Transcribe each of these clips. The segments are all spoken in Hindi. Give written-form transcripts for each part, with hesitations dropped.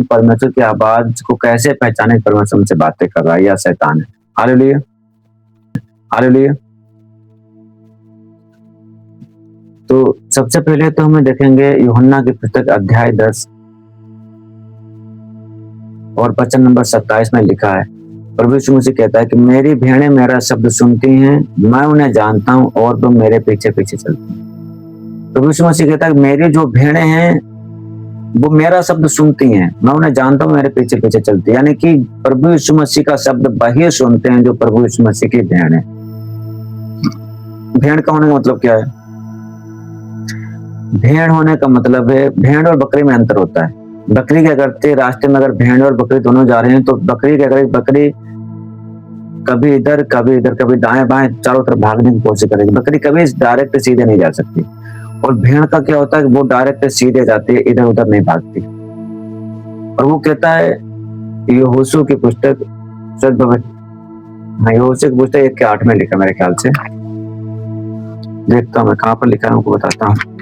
परमेश्वर की आवाज को कैसे पहचाने परमेश्वर हमसे बातें कर रहा है या शैतान है। Hallelujah, hallelujah. तो सबसे पहले तो हमें देखेंगे यूहन्ना की पुस्तक अध्याय 10 और वचन नंबर 27 में लिखा है, प्रभु यीशु मसीह कहता है कि मेरी भेड़ें मेरा शब्द सुनती हैं, मैं उन्हें जानता हूं और वो मेरे पीछे पीछे चलती हैं। प्रभु यीशु मसीह कहता है कि मेरी जो भेड़ें हैं वो मेरा शब्द सुनती हैं, मैं उन्हें जानता हूं, मेरे पीछे पीछे चलती है। यानी कि प्रभु यीशु मसीह का शब्द वही सुनते हैं जो प्रभु यीशु मसीह की भेड़ है। भेड़ का होने का मतलब क्या है? भेड़ होने का मतलब है, भेड़ और बकरी में अंतर होता है। बकरी क्या करती है, रास्ते में अगर भेड़ और बकरी दोनों जा रहे हैं तो बकरी क्या करेगी, बकरी कभी इधर कभी इधर कभी दाएं बाएं चारों तरफ भागने की कोशिश करेगी। बकरी कभी डायरेक्ट सीधे नहीं जा सकती। और भेड़ का क्या होता है कि वो डायरेक्ट सीधे जाती है, इधर उधर नहीं भागती। और वो कहता है यहोशू की पुस्तक, यहोशू की पुस्तक 1:8 में लिखा, मेरे ख्याल से देखता हूँ मैं कहाँ पर लिखा है, उनको बताता हूँ।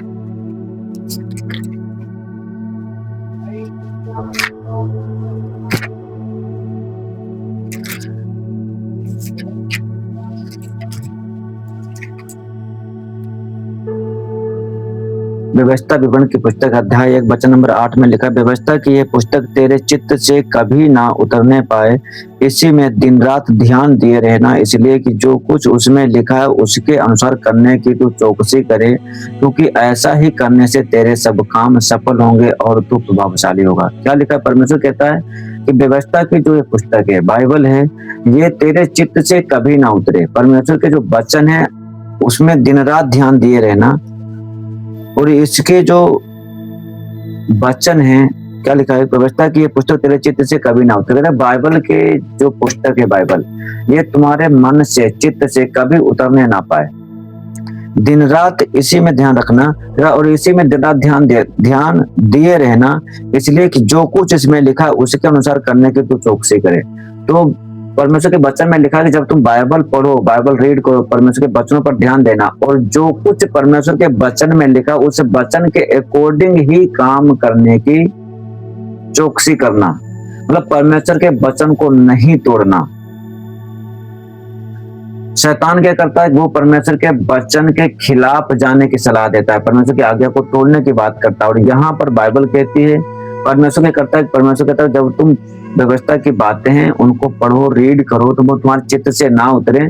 व्यवस्था विवरण की पुस्तक अध्याय 1 वचन नंबर 8 में लिखा, व्यवस्था की यह पुस्तक तेरे चित्त से कभी ना उतरने पाए, इसी में दिन रात ध्यान दिए रहना, इसलिए कि जो कुछ उसमें लिखा है उसके अनुसार करने की तू चौकसी करे, क्योंकि ऐसा ही करने से तेरे सब काम सफल होंगे और तू प्रभावशाली होगा। क्या लिखा है? परमेश्वर कहता है कि व्यवस्था की जो ये पुस्तक है, बाइबल है, ये तेरे चित्त से कभी ना उतरे। परमेश्वर के जो वचन है उसमें दिन रात ध्यान दिए रहना। और इसके जो वचन है, क्या लिखा है? व्यवस्था की ये पुस्तक तेरे चित्त से कभी ना उतरे। बाइबल के जो पुस्तक है, बाइबल, ये तुम्हारे मन से, चित्त से कभी उतरने ना पाए। दिन रात इसी में ध्यान रखना और इसी में दिन रात ध्यान दिए रहना, इसलिए कि जो कुछ इसमें लिखा है उसके अनुसार करने की तू चौकसी करे। तो परमेश्वर के वचन में लिखा है कि जब तुम बाइबल पढ़ो, बाइबल रीड करो, परमेश्वर के वचनों पर ध्यान देना और जो कुछ परमेश्वर के वचन में लिखा उस वचन के अकॉर्डिंग ही काम करने की चौकसी करना। मतलब परमेश्वर के वचन को नहीं तोड़ना। शैतान क्या करता है? वो परमेश्वर के वचन के खिलाफ जाने की सलाह देता है, परमेश्वर की आज्ञा को तोड़ने की बात करता है। और यहाँ पर बाइबल कहती है, परमेश्वर क्या करता है? परमेश्वर कहता है जब तुम व्यवस्था की बातें हैं उनको पढ़ो, रीड करो, तो वो तुम्हारे चित्त से ना उतरे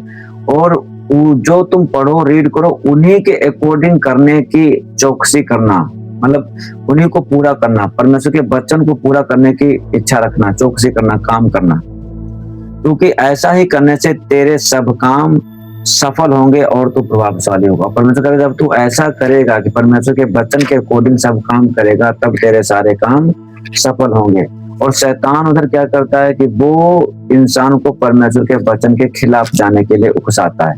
और जो तुम पढ़ो, रीड करो, उन्हीं के अकॉर्डिंग करने की चौकसी करना, मतलब उन्हीं को पूरा करना, परमेश्वर के वचन को पूरा करने की इच्छा रखना, चौकसी करना, काम करना, क्योंकि ऐसा ही करने से तेरे सब काम सफल होंगे और तू प्रभावशाली होगा। परमेश्वर कहेगा जब तू ऐसा करेगा कि परमेश्वर के वचन के अकॉर्डिंग सब काम करेगा, तब तेरे सारे काम सफल होंगे। और शैतान उधर क्या करता है कि वो इंसान को परमेश्वर के वचन के खिलाफ जाने के लिए उकसाता है।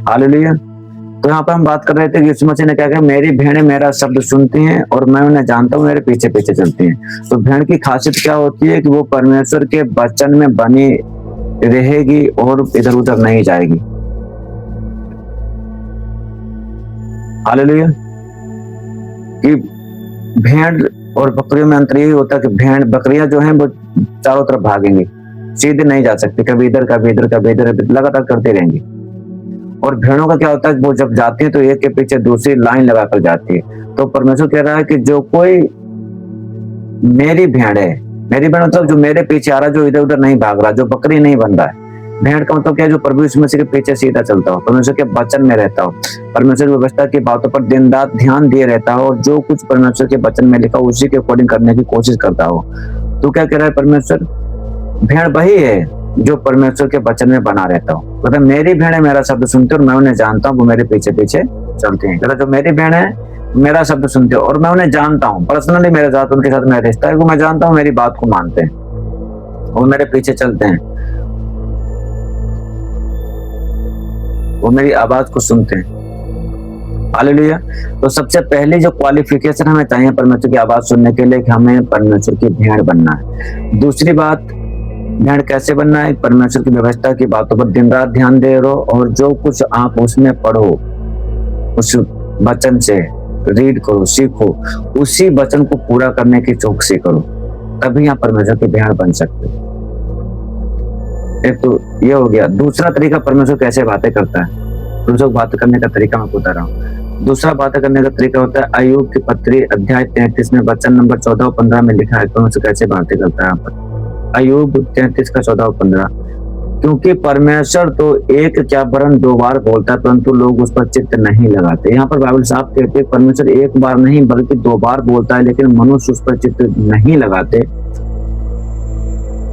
हालेलुया। तो यहाँ पर हम बात कर रहे थे कि यीशु मसीह ने क्या कहा, मेरी भेड़ें मेरा शब्द सुनती हैं और मैं उन्हें जानता हूँ, मेरे पीछे पीछे चलती हैं। तो भेड़ की खासियत क्या होती है कि वो परमेश्वर के वचन में बनी रहेगी और इधर उधर नहीं जाएगी। हालेलुया। कि भेड़ और बकरियों में अंतर यही होता है कि भेड़, बकरियां जो हैं वो चारों तरफ भागेंगी, सीधे नहीं जा सकती, कभी इधर कभी इधर कभी इधर, लगातार करती रहेंगी। और भेड़ों का क्या होता है, वो जब जाती है तो एक के पीछे दूसरी लाइन लगाकर जाती है। तो परमेश्वर कह रहा है कि जो कोई मेरी भेड़ है, मेरी भेड़ मतलब जो मेरे पीछे आ रहा है, जो इधर उधर नहीं भाग रहा, जो बकरी नहीं बन रहा है। भेड़ का मतलब क्या है? जो प्रभु यीशु मसीह के पीछे सीधा चलता हो, परमेश्वर के वचन में रहता हो, परमेश्वर की व्यवस्था की बातों पर दिन रात ध्यान दिए रहता हो और जो कुछ परमेश्वर के वचन में लिखा उसी के अकॉर्डिंग करने की कोशिश करता हो। तो क्या कह रहा है परमेश्वर? भेड़ वही है जो परमेश्वर के वचन में बना रहता हो। मतलब मेरी भेड़ें मेरा शब्द सुनते और मैं उन्हें जानता हूँ, वो मेरे पीछे पीछे चलते हैं। जो मेरी भेड़ है मेरा शब्द सुनते हो और मैं उन्हें जानता हूँ, पर्सनली मेरे साथ उनके साथ मेरा रिश्ता है, वो मैं जानता हूँ, मेरी बात को मानते हैं, वो मेरे पीछे चलते हैं, वो मेरी आवाज को सुनते हैं। हालेलुया। तो सबसे पहले जो क्वालिफिकेशन हमें चाहिए परमेश्वर की आवाज सुनने के लिए कि हमें परमेश्वर की भेड़ बनना है। दूसरी बात, भेड़ कैसे बनना है? परमेश्वर की व्यवस्था की बातों पर दिन रात ध्यान दे रहो और जो कुछ आप उसमें पढ़ो, उस वचन से रीड करो, सीखो, उसी वचन को पूरा करने की चौकसी करो। तभी आप परमेश्वर के भेड़ बन सकते हो। एक तो ये हो गया। दूसरा तरीका परमेश्वर कैसे बातें करता है, परमेश्वर बात करने का तरीका मैं बता रहा हूँ। दूसरा बातें करने का तरीका होता है अय्यूब की पत्री अध्याय 33 में वचन नंबर 14 और 15 में लिखा है परमेश्वर कैसे बातें करता है। यहाँ पर अय्यूब 33 का 14 और 15, क्योंकि परमेश्वर तो एक क्या वरन 2 बार बोलता है परंतु लोग उस पर चित्त नहीं लगाते। यहाँ पर बाइबल साफ कहती है परमेश्वर 1 बार नहीं बल्कि 2 बार बोलता है, लेकिन मनुष्य उस पर चित्त नहीं लगाते।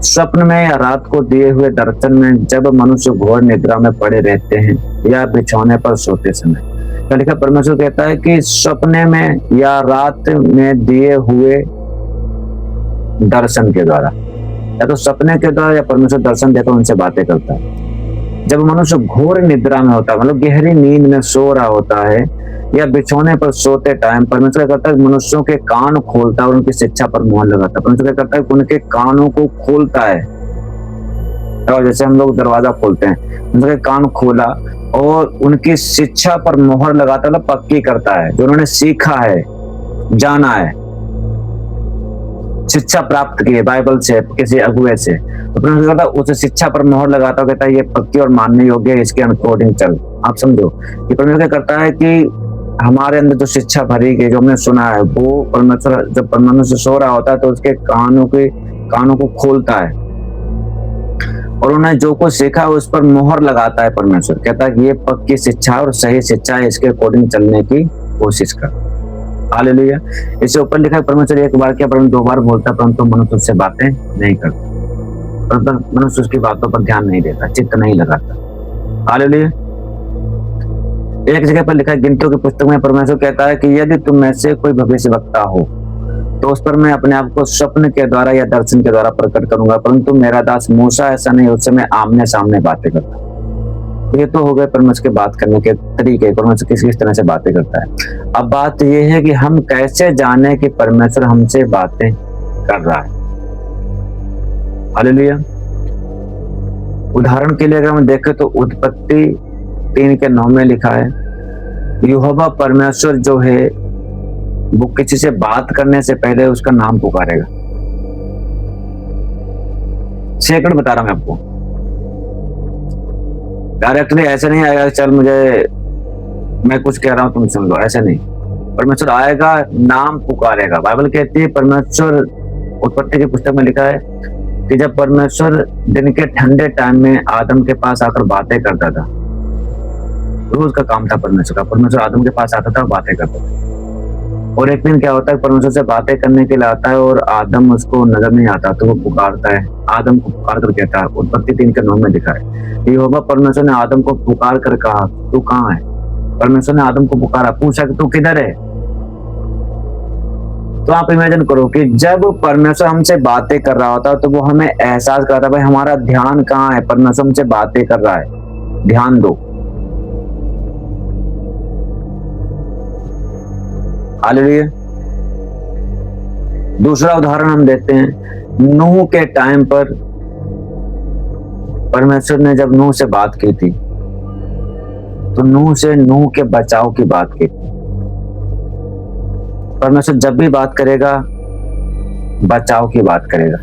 स्वप्न में या रात को दिए हुए दर्शन में जब मनुष्य घोर निद्रा में पड़े रहते हैं या बिछौने पर सोते समय, तो लिखा परमेश्वर कहता है कि सपने में या रात में दिए हुए दर्शन के द्वारा, या तो सपने के द्वारा या परमेश्वर दर्शन देकर उनसे बातें करता है। जब मनुष्य घोर निद्रा में होता है, मतलब गहरी नींद में सो रहा होता है या बिछौने पर सोते टाइम, परमेश्वर क्या करता है मनुष्यों के कान खोलता है और उनकी शिक्षा पर मोहर लगाता है। परमेश्वर क्या करता है उनके कानों को खोलता है, और जैसे हम लोग दरवाजा खोलते हैं, उनके कान खोला और उनकी शिक्षा पर मोहर लगाता है, पक्की करता है। जो उन्होंने सीखा है, जाना है, शिक्षा प्राप्त की है बाइबल से, किसी अगुए से, तो परमेश्वर कहता है उस शिक्षा पर मोहर लगाता है, कहता है ये पक्की और मानने योग्य है, इसके अकॉर्डिंग चल। आप समझो कि परमेश्वर क्या करता है कि हमारे अंदर जो शिक्षा भरी गई, जो हमने सुना है, वो परमेश्वर जब परमेश्वर सो रहा होता है तो उसके कानों को खोलता है और उन्हें जो कुछ सीखा उस पर मोहर लगाता है। परमेश्वर कहता है कि ये पक्की शिक्षा और सही शिक्षा है, इसके अकॉर्डिंग चलने की कोशिश कर। हालेलुया। इससे ऊपर लिखा है परमेश्वर 1 बार क्या परंतु 2 बार बोलता है परंतु मनुष्य उससे बातें नहीं करता, मनुष्य उसकी बातों पर ध्यान नहीं देता, चित्त नहीं लगाता। हालेलुया। एक जगह पर लिखा है गिनतियों की पुस्तक में परमेश्वर कहता है कि यदि तुम में से कोई भविष्यवक्ता हो तो उस पर मैं अपने आप को स्वप्न के द्वारा या दर्शन के द्वारा प्रकट करूंगा, परंतु मेरा दास मूसा ऐसा नहीं, उससे मैं आमने सामने बातें करता। ये तो हो गए परमेश्वर के बात करने के तरीके, परमेश्वर किस किस तरह से बातें करता है। अब बात यह है कि हम कैसे जाने कि परमेश्वर हमसे बातें कर रहा है। हालेलुया। उदाहरण के लिए अगर हम देखें तो उत्पत्ति 3 के 9 में लिखा है यहोवा परमेश्वर जो है वो किसी से बात करने से पहले उसका नाम पुकारेगा। सेकंड बता रहा हूं मैं आपको, डायरेक्टली ऐसे नहीं आएगा चल मैं कुछ कह रहा हूं तुम सुन लो, ऐसे नहीं। परमेश्वर आएगा, नाम पुकारेगा। बाइबल कहती है परमेश्वर, उत्पत्ति की पुस्तक में लिखा है कि जब परमेश्वर दिन के ठंडे टाइम में आदम के पास आकर बातें करता था, रोज का काम था परमेश्वर का, परमेश्वर आदम के पास आता था और बातें करता था। और एक दिन क्या होता है परमेश्वर से बातें करने के लिए आता है और आदम उसको नजर नहीं आता तो वो पुकारता है, आदम को पुकार कर कहता है, उत्पत्ति 3 के 9 में लिखा है यहोवा परमेश्वर ने आदम को पुकार कर कहा तू कहाँ है। परमेश्वर ने आदम को पुकारा, पूछा कि तू किधर है। तो आप इमेजिन करो कि जब परमेश्वर हमसे बातें कर रहा होता तो वो हमें एहसास कराता भाई हमारा ध्यान कहाँ है, परमेश्वर हमसे बातें कर रहा है, ध्यान दो। हालेलुया। दूसरा उदाहरण हम देखते हैं नूह के टाइम पर परमेश्वर ने जब नूह से बात की थी तो नूह के बचाव की बात की थी। परमेश्वर जब भी बात करेगा बचाव की बात करेगा।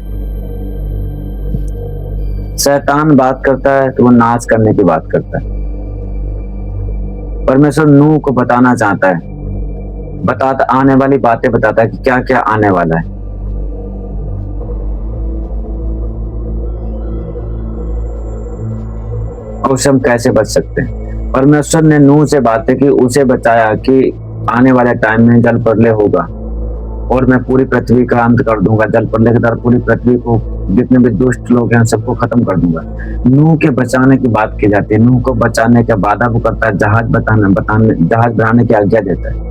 शैतान बात करता है तो वो नाश करने की बात करता है। परमेश्वर नूह को बताना चाहता है, बताता आने वाली बातें बताता है कि क्या क्या आने वाला है। और उससे हम कैसे बच सकते हैं। परमेश्वर ने नूह से बातें की, उसे बताया कि आने वाले टाइम में जल प्रलय होगा और मैं पूरी पृथ्वी का अंत कर दूंगा। जल प्रलय के द्वारा पूरी पृथ्वी को जितने भी दुष्ट लोग हैं सबको खत्म कर दूंगा। नूह के बचाने की बात की जाती है। नूह को बचाने का वादा वो करता है, जहाज बनाने की आज्ञा देता है।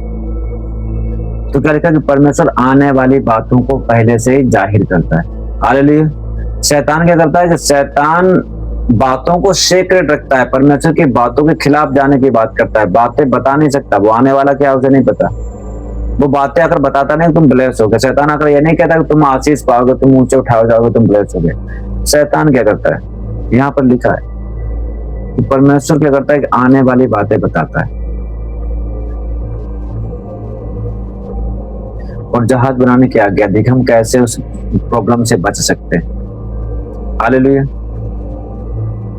तो क्या लिखा कि परमेश्वर आने वाली बातों को पहले से ही जाहिर करता है। हालेलुया। शैतान क्या करता है कि शैतान बातों को सीक्रेट रखता है, परमेश्वर की बातों के खिलाफ जाने की बात करता है, बातें बता नहीं सकता, वो आने वाला क्या उसे नहीं पता। वो बातें अगर बताता नहीं तुम ब्लेस हो गए। शैतान अगर ये नहीं कहता कि तुम आशीष पाओगे, तुम ऊंचे उठाओ जाओगे, तुम ब्लेस हो गए। शैतान क्या करता है, यहाँ पर लिखा है कि परमेश्वर क्या करता है कि आने वाली बातें बताता है। और जहाज बनाने की आज्ञा दी कि हम कैसे उस प्रॉब्लम से बच सकते हैं। हालेलुया।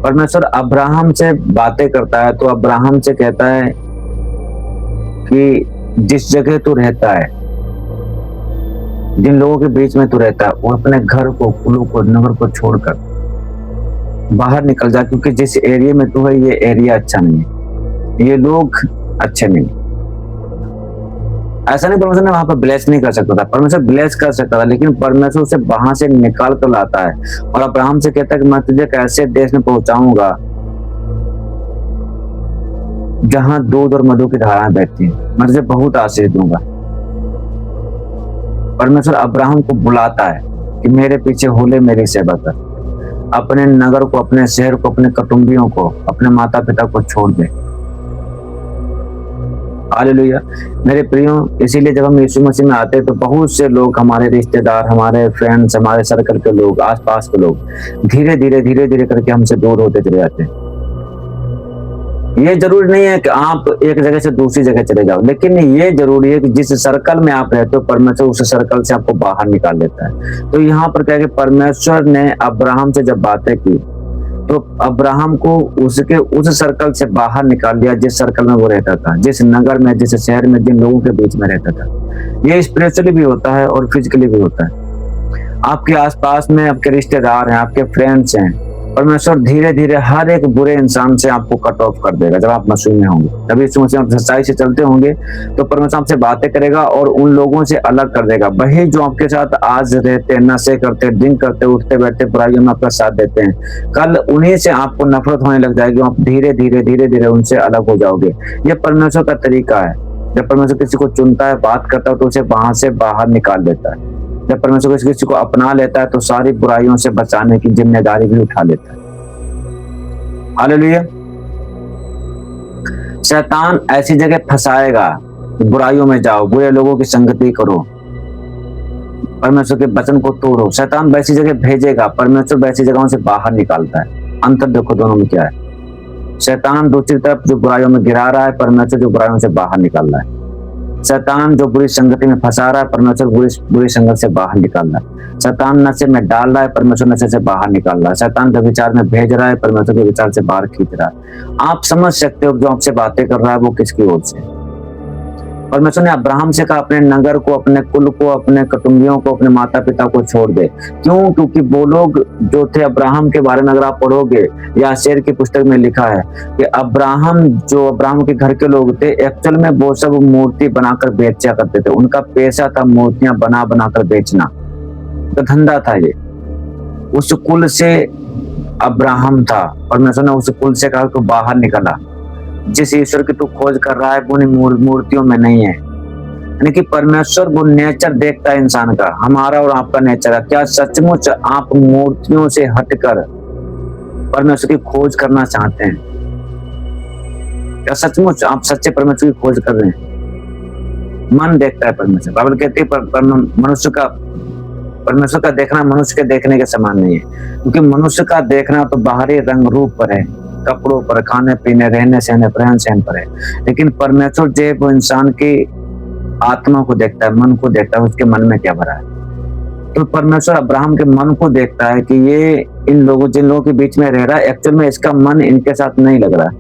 परमेश्वर अब्राहम से बातें करता है तो अब्राहम से कहता है कि जिस जगह तू रहता है, जिन लोगों के बीच में तू रहता है, वो अपने घर को, कुलों को, नगर को छोड़कर बाहर निकल जा, क्योंकि जिस एरिया में तू है ये एरिया अच्छा नहीं है, ये लोग अच्छे नहीं। ऐसा नहीं परमेश्वर ने वहां पर ब्लेस नहीं कर सकता था, परमेश्वर ब्लेस कर सकता था, लेकिन परमेश्वर उसे वहां से निकाल कर लाता है और अब्राहम से कहता है कि मैं तुझे एक ऐसे देश में पहुंचाऊंगा जहां दूध और मधु की धाराएं बहती हैं, मैं तुझे बहुत आशीष दूंगा। परमेश्वर अब्राहम को बुलाता है कि मेरे पीछे होले मेरी सेवा कर, अपने नगर को, अपने शहर को, अपने कुटुंबियों को, अपने माता पिता को छोड़ दे। हालेलुया। मेरे प्रियो, इसीलिए जब हम यीशु मसीह में आते हैं तो बहुत से लोग, हमारे रिश्तेदार, हमारे फ्रेंड्स, हमारे सर्कल के लोग, आसपास के लोग धीरे धीरे करके हमसे दूर होते चले जाते हैं। ये जरूरी नहीं है कि आप एक जगह से दूसरी जगह चले जाओ, लेकिन ये जरूरी है कि जिस सर्कल में आप रहते हो परमेश्वर उस सर्कल से आपको बाहर निकाल देता है। तो यहाँ पर क्या है कि परमेश्वर ने अब्राहम से जब बातें की तो अब्राहम को उसके उस सर्कल से बाहर निकाल दिया जिस सर्कल में वो रहता था, जिस नगर में, जिस शहर में, जिन लोगों के बीच में रहता था। ये स्पिरिचुअली भी होता है और फिजिकली भी होता है। आपके आसपास में आपके रिश्तेदार हैं, आपके फ्रेंड्स हैं, परमेश्वर धीरे धीरे हर एक बुरे इंसान से आपको कट ऑफ कर देगा। जब आप मसीह में होंगे, जब यीशु मसीह आप सच्चाई से चलते होंगे तो परमेश्वर आपसे बातें करेगा और उन लोगों से अलग कर देगा। वही जो आपके साथ आज रहते, नशे करते, ड्रिंक करते, उठते बैठते, बुराइयों में आपका साथ देते हैं, कल उन्हीं से आपको नफरत होने लग जाएगी। आप धीरे धीरे उनसे अलग हो जाओगे। ये परमेश्वर का तरीका है। जब परमेश्वर किसी को चुनता है, बात करता है, तो उसे वहां से बाहर निकाल देता है। जब परमेश्वर किसी को अपना लेता है तो सारी बुराइयों से बचाने की जिम्मेदारी भी उठा लेता है। हालेलुया। शैतान ऐसी जगह फंसाएगा, बुराइयों में जाओ, बुरे लोगों की संगति करो, परमेश्वर के वचन को तोड़ो। शैतान वैसी जगह भेजेगा, परमेश्वर वैसी जगहों से बाहर निकालता है। अंतर देखो दोनों में क्या है। शैतान दूसरी तरफ जो बुराइयों में गिरा रहा है, परमेश्वर जो बुराइयों से बाहर निकाल रहा है। शैतान जो बुरी संगति में फंसा रहा है, परमेश्वर बुरी संगत से बाहर निकाल रहा है। शैतान नशे में डाल रहा है, परमेश्वर नशे से बाहर निकाल रहा है। शैतान जो विचार में भेज रहा है, परमेश्वर के विचार से बाहर खींच रहा है। आप समझ सकते हो जो आपसे बातें कर रहा है वो किसकी ओर से। परमेश्वर ने अब्राहम से कहा अपने नगर को, अपने कुल को, अपने कुटुंबियों को, अपने माता पिता को छोड़ दे। क्यों? क्योंकि वो लोग जो थे, अब्राहम के बारे में अगर आप पढ़ोगे, यासेर की पुस्तक में लिखा है कि अब्राहम के घर के लोग थे, एक्चुअल में वो सब मूर्ति बनाकर बेचा करते थे। उनका पेशा था मूर्तियां बना कर बेचना, तो धंधा था ये। उस कुल से अब्राहम था। परमेश्वर ने उस कुल से कहा तो बाहर निकला। जिस ईश्वर की तू खोज कर रहा है वो मूर्तियों में नहीं है। यानी कि परमेश्वर वो नेचर देखता है इंसान का, हमारा और आपका नेचर है। क्या सचमुच आप मूर्तियों से हटकर परमेश्वर की खोज करना चाहते हैं? क्या सचमुच आप सच्चे परमेश्वर की खोज कर रहे हैं? मन देखता है परमेश्वर। बाइबल कहती है परमेश्वर का देखना मनुष्य के देखने के समान नहीं है, क्योंकि मनुष्य का देखना तो बाहरी रंग रूप पर है, कपड़ों पर, खाने पीने, रहने सहने, रहन सहन पर है। लेकिन परमेश्वर जो वो इंसान की आत्मा को देखता है, मन को देखता है, उसके मन में क्या भरा है। तो परमेश्वर अब्राहम के मन को देखता है कि ये जिन लोगों के बीच में रह रहा है, एक्चुअल में इसका मन इनके साथ नहीं लग रहा है,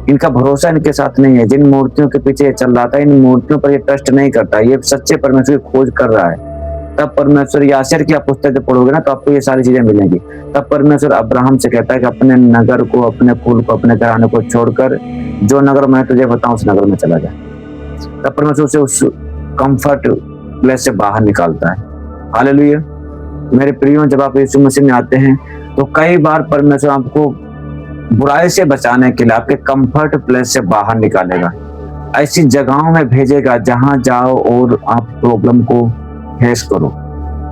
इनका भरोसा इनके साथ नहीं है। जिन मूर्तियों के पीछे चल रहा था, इन मूर्तियों पर ये ट्रस्ट नहीं करता, ये सच्चे परमेश्वर की खोज कर रहा है। तब परमेश्वर, यासेर की आप पुस्तक पढ़ोगे ना तो आपको ये सारी चीजें मिलेंगी। तब परमेश्वर अब्राहम से कहता है कि अपने नगर को, अपने कुल को, अपने घराने को छोड़कर जो नगर मैं तुझे बताऊं उस नगर में चला जा। तब परमेश्वर उसे उस कंफर्ट प्लेस से बाहर निकालता है। हालेलुया। मेरे प्रियो, जब आप यीशु मसीह में आते हैं तो कई बार परमेश्वर आपको बुराई से बचाने के लिए आपके कंफर्ट प्लेस से बाहर निकालेगा, ऐसी जगहों में भेजेगा जहां जाओ और आप प्रॉब्लम को फेस करो।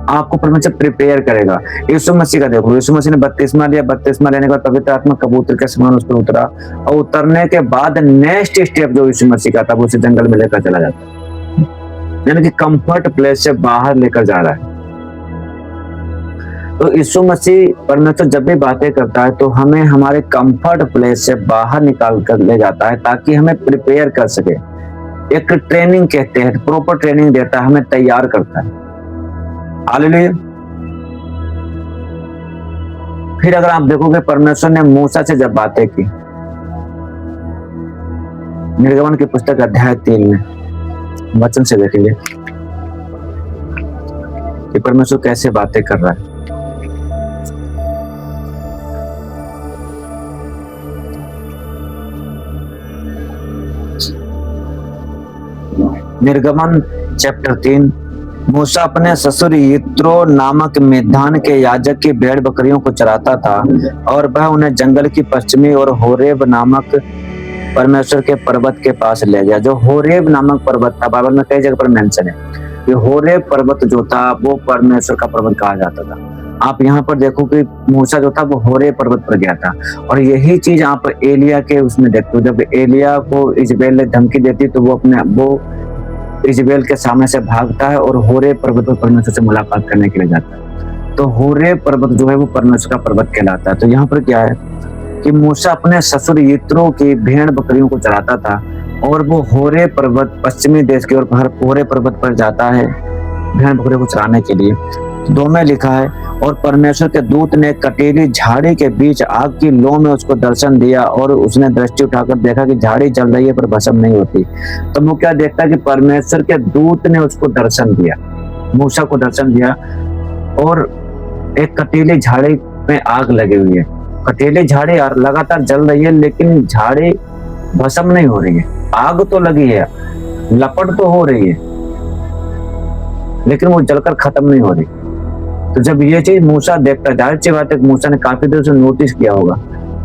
आपको परमेश्वर प्रिपेयर करेगा। यीशु मसीह का देखो, यीशु मसीह ने बपतिस्मा लिया, बपतिस्मा लेने के बाद पवित्र आत्मा कबूतर के समान उस पर उतरा, और उतरने के बाद नेक्स्ट स्टेप जो यीशु मसीह का था वो उसे जंगल में लेकर चला जाता, यानी कि कंफर्ट प्लेस से बाहर लेकर जा रहा है। तो यीशु मसीह, परमेश्वर जब भी बातें करता है तो हमें हमारे कंफर्ट प्लेस से बाहर निकाल कर ले जाता है ताकि हमें प्रिपेयर कर सके। एक ट्रेनिंग कहते हैं, प्रॉपर ट्रेनिंग देता है, हमें तैयार करता है। हालेलुया। फिर अगर आप देखोगे परमेश्वर ने मूसा से जब बातें की, निर्गमन की पुस्तक अध्याय 3 में वचन से देखेंगे कि परमेश्वर कैसे बातें कर रहा है। निर्गमन चैप्टर 3। मूसा अपने ससुर यित्रो नामक मिद्यान के याजक की भेड़ बकरियों को चराता था और वह उन्हें जंगल की पश्चिमी और होरेब नामक परमेश्वर के पर्वत के पास ले गया। जो होरेब नामक पर्वत था, बाइबल में कई जगह पर मेंशन है, ये होरेब पर्वत जो था वो परमेश्वर का पर्वत कहा जाता था। आप यहाँ पर देखो कि मूसा जो था वो होरेब पर्वत पर गया था। और यही चीज आप एलिया के उसमें देखते हो, जब एलिया को इजबेल ने धमकी देती तो वो इजबेल के सामने से भागता है और होरेब पर्वत पर परमेश्वर से मुलाकात करने के लिए जाता है। तो होरेब पर्वत जो है वो परमेश्वर का पर्वत कहलाता है। तो यहाँ पर क्या है कि मूसा अपने ससुर यित्रो की भेड़ बकरियों को चराता था और वो होरेब पर्वत पश्चिमी देश की ओर होरेब पर्वत पर जाता है भेड़ बकरियों को चराने के लिए। तो 2 में लिखा है, और परमेश्वर के दूत ने कटीली झाड़ी के बीच आग की लौ में उसको दर्शन दिया और उसने दृष्टि उठाकर देखा कि झाड़ी जल रही है पर भस्म नहीं होती। तो वो क्या देखता कि परमेश्वर के दूत ने उसको दर्शन दिया, मूसा को दर्शन दिया, और एक कटीली झाड़ी में आग लगी हुई है। कटीली झाड़ी लगातार जल रही है लेकिन झाड़ी भस्म नहीं हो रही है। आग तो लगी है, लपट तो हो रही है, लेकिन वो जलकर खत्म नहीं हो रही। तो जब ये चीज मूसा देखता है, जाहिर सी बात है मूसा ने काफी देर से नोटिस किया होगा।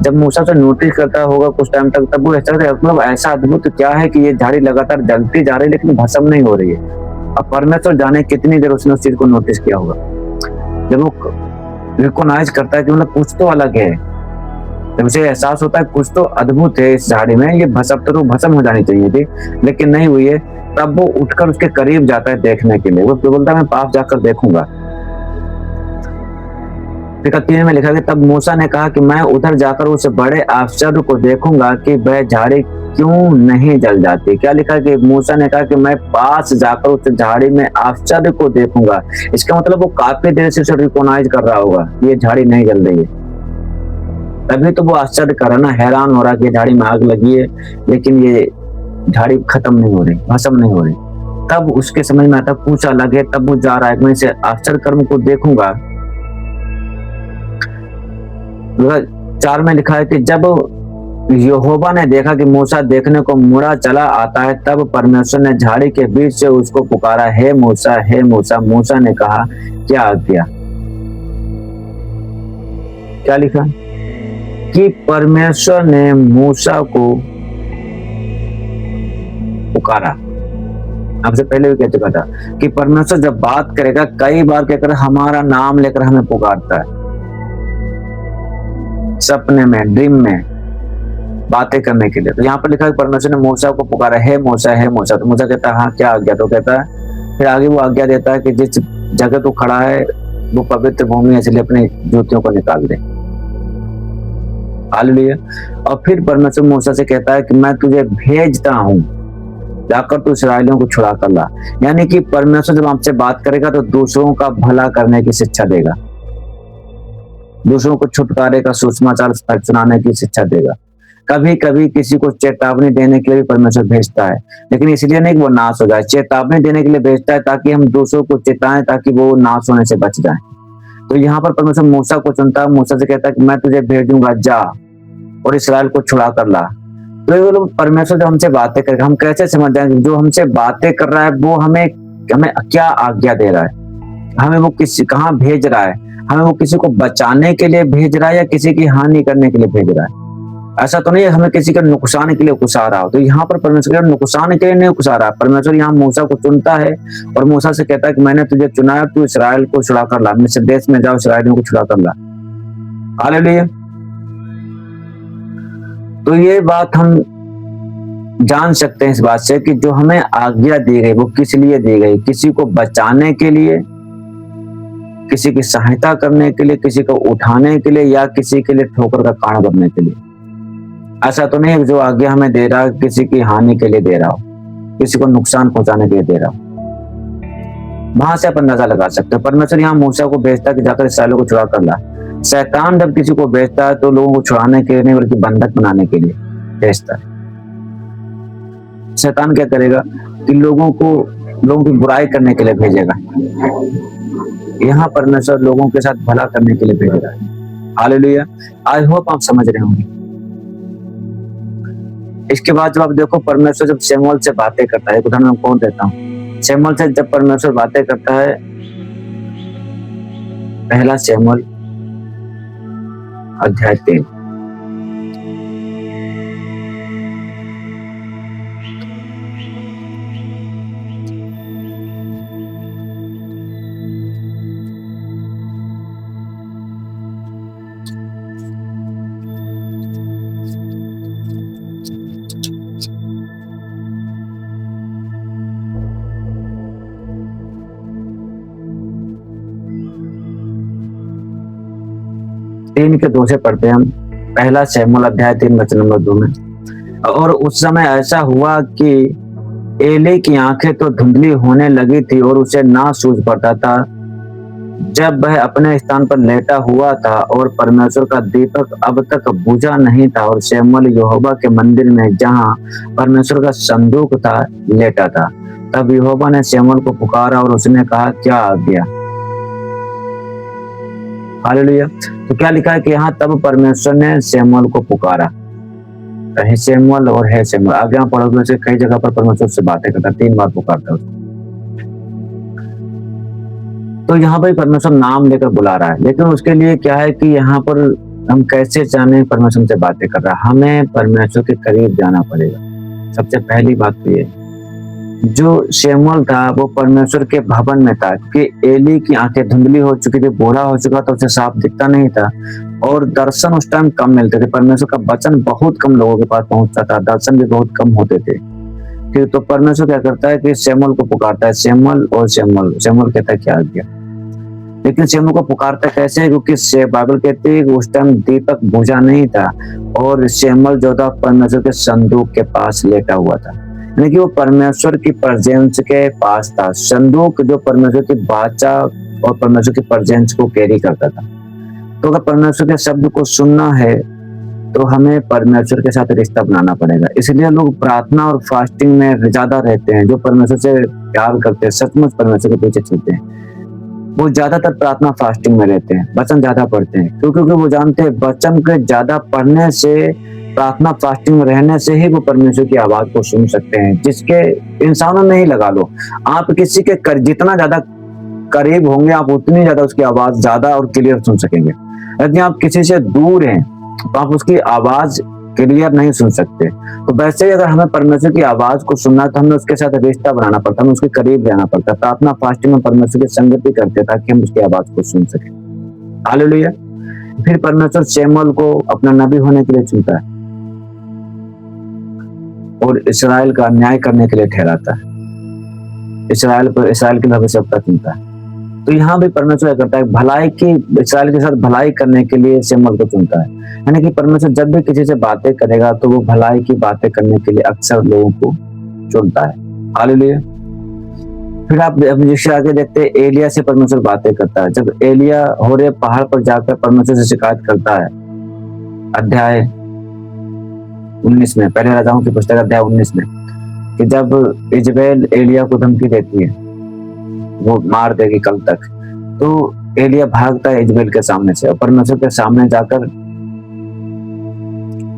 जब मूसा से नोटिस करता होगा कुछ टाइम तक, तब वो मतलब ऐसा अद्भुत क्या है कि ये झाड़ी लगातार जलती जा रही है लेकिन भस्म नहीं हो रही है। अब परमेश्वर जाने कितनी देर उसने उस चीज को नोटिस किया होगा। जब वो रिकॉग्नाइज करता है कि मतलब कुछ तो अलग है, जब उसे एहसास होता है कुछ तो अद्भुत है इस झाड़ी में, ये भस्म हो जानी चाहिए थी लेकिन नहीं हुई है, तब वो उठकर उसके करीब जाता है देखने के लिए। वो बोलता है मैं पास जाकर देखूंगा। फिर 3 में लिखा कि तब मूसा ने कहा कि मैं उधर जाकर उस बड़े आश्चर्य को देखूंगा कि वह झाड़ी क्यों नहीं जल जाती। क्या लिखा कि मूसा ने कहा कि मैं पास जाकर उस झाड़ी में आश्चर्य को देखूंगा। इसका मतलब वो काफी देर से उसे रिकॉग्नाइज कर रहा होगा ये झाड़ी नहीं जल रही है, तभी तो वो आश्चर्य कर रहा ना, हैरान हो रहा कि झाड़ी में आग लगी है लेकिन ये झाड़ी खत्म नहीं हो रही, भस्म नहीं हो रही। तब उसके समझ में आता कुछ अलग है, तब वो जा रहा है मैं इसे आश्चर्य कर्म को देखूंगा। 4 में लिखा है कि जब यहोवा ने देखा कि मूसा देखने को मुड़ा चला आता है, तब परमेश्वर ने झाड़ी के बीच से उसको पुकारा, हे मूसा, हे मूसा। मूसा ने कहा क्या आज्ञा। क्या लिखा कि परमेश्वर ने मूसा को पुकारा। आपसे पहले भी कह चुका था कि परमेश्वर जब बात करेगा कई बार कहकर हमारा नाम लेकर हमें पुकारता है, सपने में, ड्रीम में बातें करने के लिए। तो यहाँ पर लिखा है परमेश्वर ने मूसा को पुकारा, हे मूसा, हे मूसा। तो मूसा कहता है हाँ क्या आज्ञा। तो कहता है, फिर आगे वो आज्ञा देता है कि जिस जगह तू खड़ा है वो पवित्र भूमि है, इसलिए अपने जूतियों को निकाल दे। हालेलुया। और फिर परमेश्वर मूसा से कहता है कि मैं तुझे भेजता हूँ, जाकर तू इसराइलियों को छुड़ा कर ला। यानी कि परमेश्वर जब आपसे बात करेगा तो दूसरों का भला करने की शिक्षा देगा, दूसरों को छुटकारे का सुसमाचार सुनाने की शिक्षा देगा। कभी कभी किसी को चेतावनी देने के लिए भी परमेश्वर भेजता है, लेकिन इसलिए नहीं कि वो नाश हो जाए, चेतावनी देने के लिए भेजता है ताकि हम दूसरों को चेताएं ताकि वो नाश होने से बच जाएं। तो यहाँ पर परमेश्वर मूसा को चुनता है, मूसा से कहता है कि मैं तुझे भेजूंगा, जा और इसराइल को छुड़ा कर ला। तो परमेश्वर जब हमसे बातें करेगा हम कैसे समझ जाएंगे जो हमसे बातें कर रहा है वो हमें क्या आज्ञा दे रहा है, हमें वो कहाँ भेज रहा है, हमें वो किसी को बचाने के लिए भेज रहा है या किसी की हानि करने के लिए भेज रहा है। ऐसा तो नहीं है हमें किसी का नुकसान के लिए उकसा रहा हो। तो यहाँ पर परमेश्वर नुकसान के लिए नहीं उकसा रहा। परमेश्वर यहाँ मूसा को चुनता है और मूसा से कहता है कि मैंने तुझे चुना है, तू इसराइल को छुड़ा कर ला, मिस्र देश में जाओ, इसराइलियों को छुड़ा कर ला। हालेलुया। तो ये बात हम जान सकते हैं इस बात से कि जो हमें आज्ञा दी गई वो किस लिए दी गई, किसी को बचाने के लिए, किसी की सहायता करने के लिए, किसी को उठाने के लिए या किसी के लिए ठोकर का कारण बनने के लिए। ऐसा तो नहीं जो आज्ञा हमें दे रहा है किसी की हानि के लिए दे रहा हो। किसी को नुकसान पहुंचाने के लिए दे रहा हूँ। वहां से अपन अंदाजा लगा सकते हैं। परमेश्वर यहाँ मूसा को भेजता है कि जाकर इसराइलियों को छुड़ा कर ला। शैतान जब किसी को भेजता है तो लोगों को छुड़ाने के लिए नहीं बल्कि बंधक बनाने के लिए भेजता है। शैतान क्या करेगा कि लोगों की बुराई करने के लिए भेजेगा। यहाँ परमेश्वर लोगों के साथ भला करने के लिए भेजेगा। हालेलुया। आई होप आप समझ रहे होंगे। इसके बाद जब आप देखो परमेश्वर जब शमूएल से बातें करता है, उदाहरण मैं कौन देता हूँ, शमूएल से जब परमेश्वर बातें करता है, पहला शमूएल अध्याय 3। तीन के 2 से पढ़ते हैं हम। पहला शमूएल अध्याय 3 वचन नंबर 2 में। और उस समय ऐसा हुआ कि एली की आंखें तो धुंधली होने लगी थी और उसे ना सूझ पड़ता था जब वह अपने स्थान पर लेटा हुआ था, और परमेश्वर का दीपक अब तक बुझा नहीं था। और शमूएल यहोवा के मंदिर में जहाँ परमेश्वर का संदूक था लेटा था। तब यहोवा ने शमूएल को पुकारा और उसने कहा, क्या आज्ञा? हालेलुया। तो क्या लिखा है कि यहाँ तब परमेश्वर ने शमूएल को पुकारा। है शमूएल और है शमूएल, आगे यहाँ पढ़ोगे से कई जगह पर परमेश्वर से बातें करता, 3 बार पुकारता है। तो यहाँ पर परमेश्वर नाम लेकर बुला रहा है, लेकिन उसके लिए क्या है कि यहाँ पर हम कैसे जाने परमेश्वर से बातें कर रहा है। हमें परमेश्वर के करीब जाना पड़ेगा। सबसे पहली बात तो ये, जो शमूएल था वो परमेश्वर के भवन में था, क्योंकि एली की आंखें धुंधली हो चुकी थी, बूढ़ा हो चुका था, उसे साफ दिखता नहीं था और दर्शन उस टाइम कम मिलते थे। परमेश्वर का वचन बहुत कम लोगों के पास पहुंचता था, दर्शन भी बहुत कम होते थे। ठीक, तो परमेश्वर क्या करता है कि शमूएल को पुकारता है, शमूएल और शमूएल कहता है, क्या आज्ञा? लेकिन शमूएल को पुकारता कैसे? क्योंकि बाइबल कहती है कि उस टाइम दीपक बुझा नहीं था और शमूएल जो था परमेश्वर के संदूक के पास लेटा हुआ था, यानी कि वो परमेश्वर की प्रेजेंस के पास था। संदूक जो परमेश्वर की वाचा और परमेश्वर की प्रेजेंस को कैरी करता था। तो अगर परमेश्वर के शब्द को सुनना है तो हमें परमेश्वर के साथ रिश्ता बनाना पड़ेगा। इसलिए लोग प्रार्थना और फास्टिंग में ज्यादा रहते हैं। जो परमेश्वर से प्यार करते हैं, सचमुच परमेश्वर के पीछे चलते हैं, वो ज्यादातर प्रार्थना फास्टिंग में रहते हैं, वचन ज्यादा पढ़ते हैं, क्योंकि वो जानते हैं वचन के ज्यादा पढ़ने से, प्रार्थना फास्टिंग में रहने से ही वो परमेश्वर की आवाज को सुन सकते हैं। जिसके इंसानों में ही लगा लो, आप किसी के जितना ज्यादा करीब होंगे आप उतनी ज्यादा उसकी आवाज ज्यादा और क्लियर सुन सकेंगे। यदि आप किसी से दूर हैं तो आप उसकी आवाज क्लियर नहीं सुन सकते। तो वैसे ही अगर हमें परमेश्वर की आवाज को सुनना है तो हमें उसके साथ रिश्ता बनाना पड़ता है, हमें उसके करीब जाना पड़ता है। प्रार्थना फास्टिंग में परमेश्वर की संगति करते ताकि हम उसकी आवाज को सुन सकें। हालेलुया। फिर परमेश्वर शमूएल को अपना नबी होने के लिए चुनता है और इस्राएल का न्याय करने के लिए ठहराता है, इस्राएल की भविष्यवक्ता चुनता है। तो यहाँ भी परमेश्वर करता है भलाई की, इस्राएल के साथ भलाई करने के लिए शमूएल को चुनता है। यानी कि परमेश्वर जब भी किसी से बातें करेगा तो वो भलाई की बातें करने के लिए अक्सर लोगों को चुनता है। हालेलुया। फिर आप जिससे आगे देखते हैं एलिया से परमेश्वर बातें करता है। जब एलिया होरेब पहाड़ पर जाकर परमेश्वर से शिकायत करता है, अध्याय 19 में, पहले राजाओं की पुस्तक अध्याय 19 में, कि जब इजबेल एलिया को धमकी देती है वो मार देगी कल तक, तो एलिया भागता है इजबेल के सामने से और परमेश्वर के सामने जाकर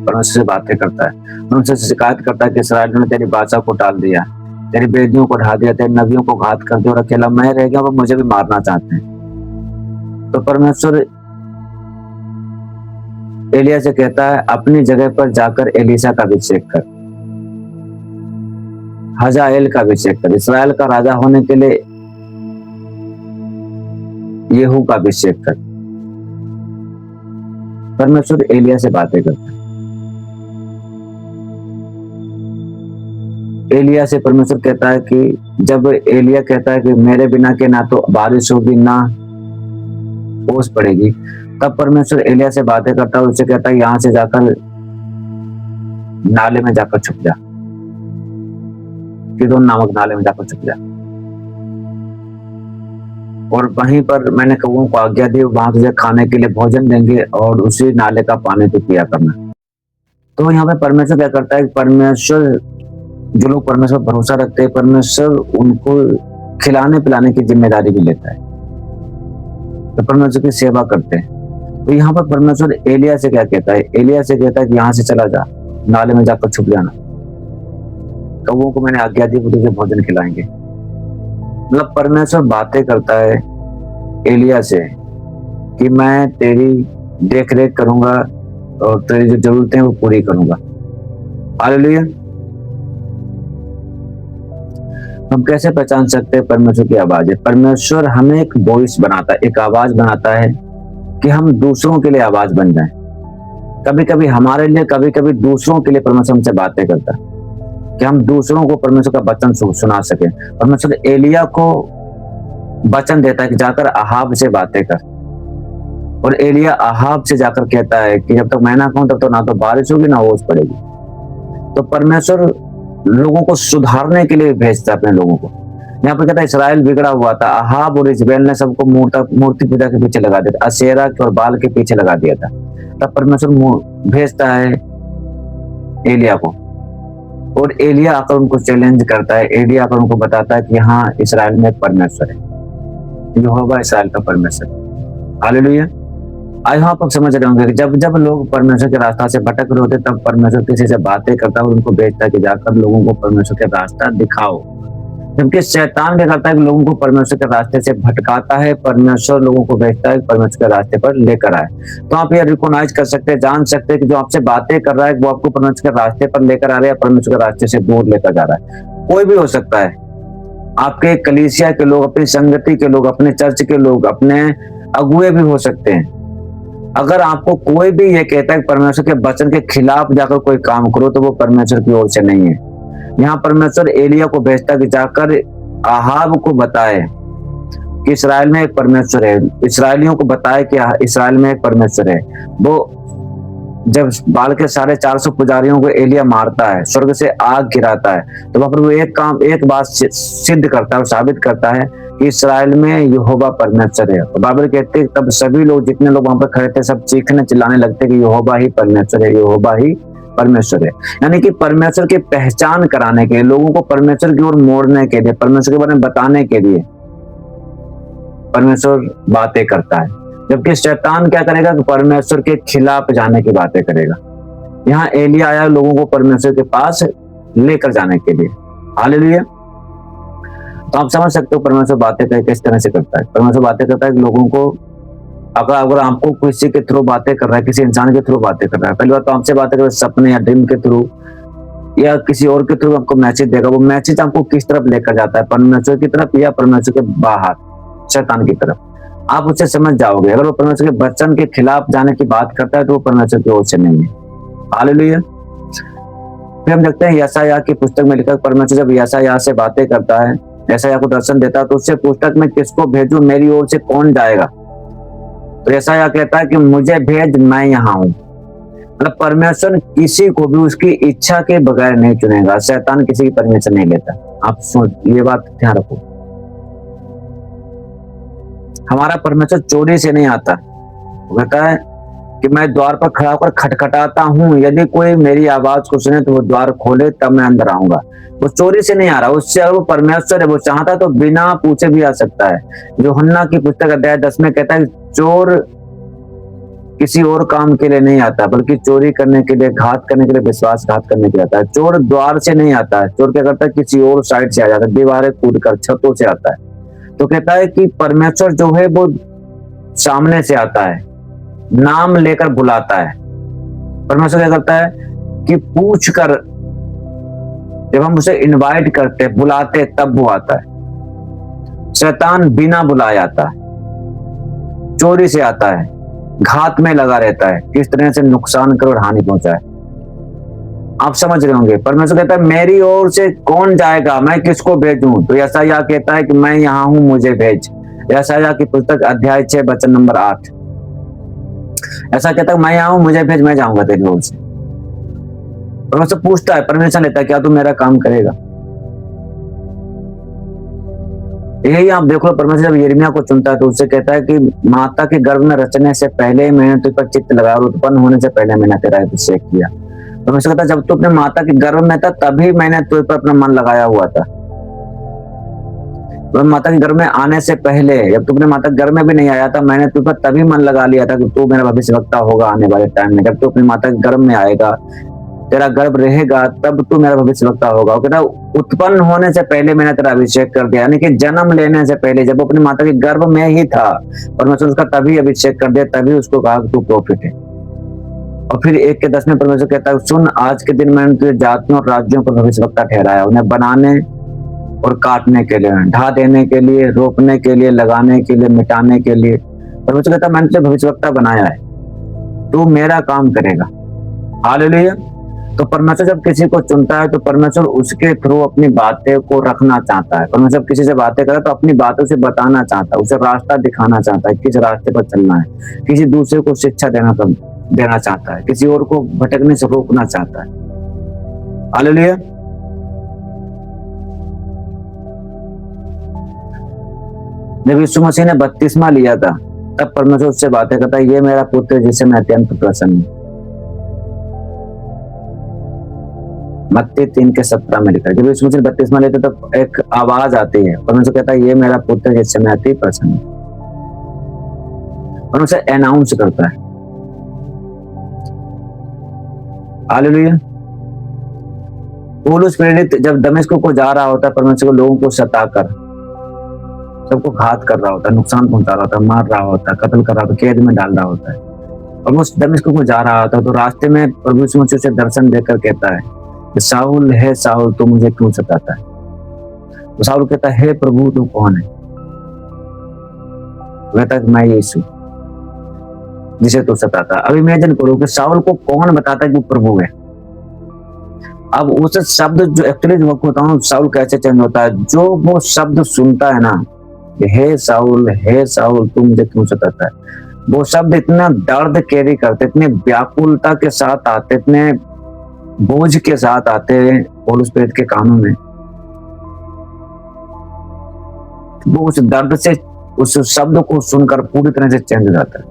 परमेश्वर से बातें करता है, उनसे शिकायत करता है कि इस्राएल ने तेरी बादशाह को टाल दिया, तेरी बेदियों को ढा दिया, तेरे नबियों को घात कर दिया और अकेला मैं रह गया, वो मुझे भी मारना चाहते हैं। तो परमेश्वर एलिया से कहता है अपनी जगह पर जाकर एलीशा का अभिषेक कर, हजाएल का अभिषेक कर, इस्राएल का राजा होने के लिए येहू का अभिषेक कर। परमेश्वर एलिया से बातें करता है। एलिया से परमेश्वर कहता है कि जब एलिया कहता है कि मेरे बिना के ना तो बारिश होगी ना ओस पड़ेगी, तब परमेश्वर एलिया से बातें करता है, उससे कहता है यहां से जाकर नाले में जाकर छुप जा, किदोन नामक नाले में जाकर छुप जा। और वहीं पर मैंने कौओं को आज्ञा दी, वहां तुझे खाने के लिए भोजन देंगे और उसी नाले का पानी तू पिया करना। तो यहाँ पे परमेश्वर क्या करता है, परमेश्वर, जो लोग परमेश्वर पर भरोसा रखते हैं, परमेश्वर उनको खिलाने पिलाने की जिम्मेदारी भी लेता है, तो परमेश्वर की सेवा करते हैं। तो यहाँ पर परमेश्वर एलिया से क्या कहता है, एलिया से कहता है कि यहाँ से चला जा, नाले में जाकर छुप जाना, कौओं को मैंने आज्ञा दी, वो तुझे भोजन खिलाएंगे। मतलब परमेश्वर बातें करता है एलिया से कि मैं तेरी देख रेख करूंगा और तेरी जो जरूरतें हैं वो पूरी करूंगा। हालेलुया। हम कैसे पहचान सकते हैं परमेश्वर की आवाज है? परमेश्वर हमें एक वॉइस बनाता है, एक आवाज बनाता है कि हम दूसरों के लिए आवाज बन जाएं। कभी कभी हमारे लिए, कभी कभी दूसरों के लिए परमेश्वर हमसे बातें करता है कि हम दूसरों को परमेश्वर का वचन सुना सके। परमेश्वर एलिया को वचन देता है कि जाकर अहाब से बातें कर, और एलिया अहाब से जाकर कहता है कि जब तक मैं ना कहूं तब तो ना तो बारिश होगी ना ओस पड़ेगी। तो परमेश्वर लोगों को सुधारने के लिए भेजता है अपने लोगों को। यहाँ पर कहता है इस्राएल बिगड़ा हुआ था, अहाब और इजबेल ने सबको मूर्ति पूजा के पीछे लगा दिया था, अशेरा और बाल के पीछे लगा दिया था। तब परमेश्वर भेजता है एलिया को, और एलिया आकर उनको चैलेंज करता है। एलिया आकर उनको बताता है कि हाँ, इस्राएल में एक परमेश्वर है, यहोवा इस्राएल का परमेश्वर। हालेलुया। आई होप आप समझ रहे होंगे कि जब जब लोग परमेश्वर के रास्ता से भटक रहे होते, तब परमेश्वर किसी से बातें करता है और उनको भेजता है कि जाकर लोगों को परमेश्वर के रास्ता दिखाओ। जबकि शैतान क्या करता है कि लोगों को परमेश्वर के रास्ते से भटकाता है, परमेश्वर लोगों को भेजता है परमेश्वर के रास्ते पर लेकर आए। तो आप ये रिकॉग्नाइज कर सकते हैं, जान सकते हैं कि जो आपसे बातें कर रहा है वो आपको परमेश्वर के रास्ते पर लेकर आ रहा है, परमेश्वर के रास्ते से दूर लेकर जा रहा है। कोई भी हो सकता है, आपके कलीसिया के लोग, अपनी संगति के लोग, अपने चर्च के लोग, अपने अगुए भी हो सकते हैं। अगर आपको कोई भी ये कहता है परमेश्वर के वचन के खिलाफ जाकर कोई काम करो, तो वो परमेश्वर की ओर से नहीं है। यहाँ परमेश्वर एलिया को भेजता कि जाकर अहाब को बताए कि इस्राएल में एक परमेश्वर है, इसराइलियों को बताए कि इस्राएल में एक परमेश्वर है। वो जब बाल के 450 पुजारियों को एलिया मारता है, स्वर्ग से आग गिराता है, तो वहां पर वो एक बात सिद्ध करता है और साबित करता है कि इस्राएल में यहोवा परमेश्वर है। बाइबल कहते हैं तब सभी लोग, जितने लोग वहां पर खड़े थे, सब चीखने चिल्लाने लगते कि यहोवा ही परमेश्वर है, यहोवा ही परमेश्वर है। यानी कि परमेश्वर की पहचान कराने के लिए, लोगों को परमेश्वर की ओर मोड़ने के लिए, परमेश्वर के बारे में बताने के लिए परमेश्वर बातें करता है। जबकि शैतान क्या करेगा कि परमेश्वर के खिलाफ जाने की बातें करेगा। यहाँ एलिया आया लोगों को परमेश्वर के पास लेकर जाने के लिए। हालेलुया। तो आप समझ सकते हो परमेश्वर बातें किस तरह से करता है। परमेश्वर बातें करता है कि लोगों को, अगर आपको किसी के थ्रू बातें कर रहा है, किसी इंसान के थ्रू बातें कर रहा है, पहली बात तो आपसे बातें कर रहा है सपने या ड्रीम के थ्रू या किसी और के थ्रू आपको मैसेज देगा। वो मैसेज आपको किस तरफ लेकर जाता है, परमेश्वर की तरफ या परमेश्वर के बाहर, शैतान की तरफ, आप उससे समझ जाओगे। अगर वो परमेश्वर के वचन के खिलाफ जाने की बात करता है तो वो परमेश्वर की ओर से नहीं है। हालेलुया। फिर हम देखते हैं यशायाह की पुस्तक में लिखा, परमेश्वर जब यशायाह से बातें करता है, यशायाह को दर्शन देता है, तो उससे पूछता है मैं किसको भेजूं, मेरी ओर से कौन जाएगा? तो यशायाह कहता है कि मुझे भेज, मैं यहाँ हूँ। मतलब परमेश्वर किसी को भी उसकी इच्छा के बगैर नहीं चुनेगा। शैतान किसी की परमिशन नहीं लेता। आप ये बात ध्यान रखो। हमारा परमेश्वर चोरी से नहीं आता। वो कहता है कि मैं द्वार पर खड़ा होकर खटखटाता हूँ, यदि कोई मेरी आवाज को सुने तो वो द्वार खोले तब मैं अंदर आऊंगा। वो चोरी से नहीं आ रहा, उससे अगर वो परमेश्वर है, वो चाहता तो बिना पूछे भी आ सकता है। यूहन्ना की पुस्तक अध्याय 10 में कहता है चोर किसी और काम के लिए नहीं आता, बल्कि चोरी करने के लिए, घात करने के लिए, विश्वासघात करने के लिए आता है। चोर द्वार से नहीं आता है, चोर क्या करता है किसी और साइड से आ जाता है, दीवारें कूदकर, छतों से आता है। तो कहता है कि परमेश्वर जो है वो सामने से आता है, नाम लेकर बुलाता है। परमेश्वर क्या करता है कि पूछ कर, जब हम उसे इनवाइट करते, बुलाते, तब वो आता है। शैतान बिना बुलाए आता है, चोरी से आता है, घात में लगा रहता है, किस तरह से नुकसान कर और हानि पहुंचाए। आप समझ रहे होंगे। परमेश्वर कहता है मेरी ओर से कौन जाएगा, मैं किसको भेजूं? तो यशायाह कहता है कि मैं यहाँ हूं, मुझे भेज। यशायाह की पुस्तक अध्याय 6 वचन नंबर 8 ऐसा कहता है मैं यहाँ हूं, मुझे भेज, मैं जाऊंगा तेरी ओर से। परमेश्वर पूछता है, परमिशन लेता है क्या तू मेरा काम करेगा? यही आप देख लो, परमेश्वर जब यिर्मयाह को चुनता है तो उससे कहता है कि माता के गर्भ में रचने से पहले ही मैंने तुझ पर चित्त लगाया और उत्पन्न होने से पहले मैंने तेरा अभिषेक किया। परमेश्वर कहता है जब तू अपने माता के गर्भ में था तभी मैंने तुझ पर अपना मन लगाया हुआ था। तो माता के गर्भ में आने से पहले, जब तू अपने माता के गर्भ में भी नहीं आया था, मैंने तुझ पर तभी मन लगा लिया था कि तू मेरा भविष्यवक्ता होगा आने वाले टाइम में। जब तू अपनी माता के गर्भ में आएगा, तेरा गर्भ रहेगा, तब तू मेरा भविष्यवक्ता होगा। कहता उत्पन्न होने से पहले मैंने तेरा अभिषेक कर दिया, यानी कि जन्म लेने से पहले, जब वो अपनी माता के गर्भ में ही था परमेश्वर उसका तभी अभिषेक कर दिया, तभी उसको कहा तू प्रोफिट है। और फिर 1:10 में परमेश्वर कहता है सुन, आज के दिन मैंने तुझे जातियों और राज्यों को भविष्यवक्ता ठहराया, उन्हें बनाने और काटने के लिए, ढा देने के लिए, रोपने के लिए, लगाने के लिए, मिटाने के लिए। परमेश्वर कहता मैंने तुझे भविष्यवक्ता बनाया है, तू मेरा काम करेगा। हालेलुया। तो परमेश्वर जब किसी को चुनता है तो परमेश्वर उसके थ्रू अपनी बातें को रखना चाहता है। परमेश्वर किसी से बातें करे तो अपनी बातों से बताना चाहता है, उसे रास्ता दिखाना चाहता है, किस रास्ते पर चलना है, किसी दूसरे को शिक्षा देना चाहता है, किसी और को भटकने से रोकना चाहता है। हालेलुया। जब यीशु मसीह ने बपतिस्मा लिया था तब परमेश्वर उससे बातें करता है, ये मेरा पुत्र है जिससे मैं अत्यंत प्रसन्न हूं। मत्ती 3:17 में लिखा है। जब यीशु मसीह बपतिस्मा लेते तब एक आवाज आती है, परमेश्वर कहता है ये मेरा पुत्र है जिससे मैं अति प्रसन्न हूं। परमेश्वर अनाउंस करता है। हालेलुया। पौलुस प्रेरित जब दमिश्क को जा रहा होता है, परमेश्वर को लोगों को सताकर सबको घात कर रहा होता है, नुकसान पहुंचा रहा होता है, मार रहा होता है, कत्ल कर रहा होता है, कैद में डाल रहा होता है। और वो दमिश्क को जा रहा होता है तो रास्ते में प्रभु यीशु मसीह उसे दर्शन देकर कहता है कि साउल है साउल, तू मुझे क्यों सताता है? तो साउल कहता है हे प्रभु तू कौन है? कहता है मैं यीशु जिसे तू सताता है। अब इमेजिन करो कि साउल को कौन बताता है कि वो प्रभु है। अब उस शब्द जो एक्चुअली जो बताऊं साउल कैसे चेंज होता है, जो वो शब्द सुनता है ना, हे साउल तू मुझे क्यों सताता है, वो शब्द इतना दर्द कैरी करते, इतने व्याकुलता के साथ आते, इतने बोझ के साथ आते हैं पौलुस प्रेरित के कानों में। वो उस दर्द से उस शब्द को सुनकर पूरी तरह से चेंज हो जाता है।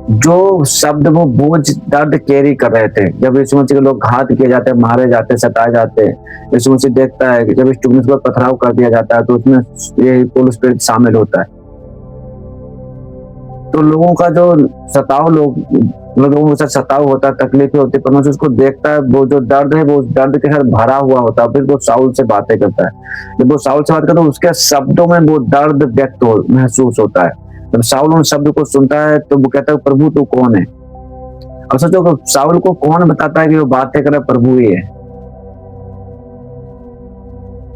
जो शब्द वो बोझ दर्द कैरी कर रहे थे, जब यीशु मसीह के लोग घात किए जाते, मारे जाते, सताए जाते, यीशु मसीह देखता है कि जब स्टूडेंट्स पर पथराव कर दिया जाता है तो उसमें ये पौलुस प्रेरित शामिल होता है। तो लोगों का जो लोगों के साथ सताव होता है, तकलीफें होती है, परमेश्वर उसको देखता है, वो जो दर्द है वो उस दर्द के साथ भरा हुआ होता है। फिर वो साउल से बातें करता है। जब वो साउल से बात करता है तो उसके शब्दों में वो दर्द महसूस होता है। जब साउल उन शब्द को सुनता है तो वो कहता है प्रभु तू कौन है? अब सोचो साउल को कौन बताता है कि वो बातें कर रहा प्रभु ही है।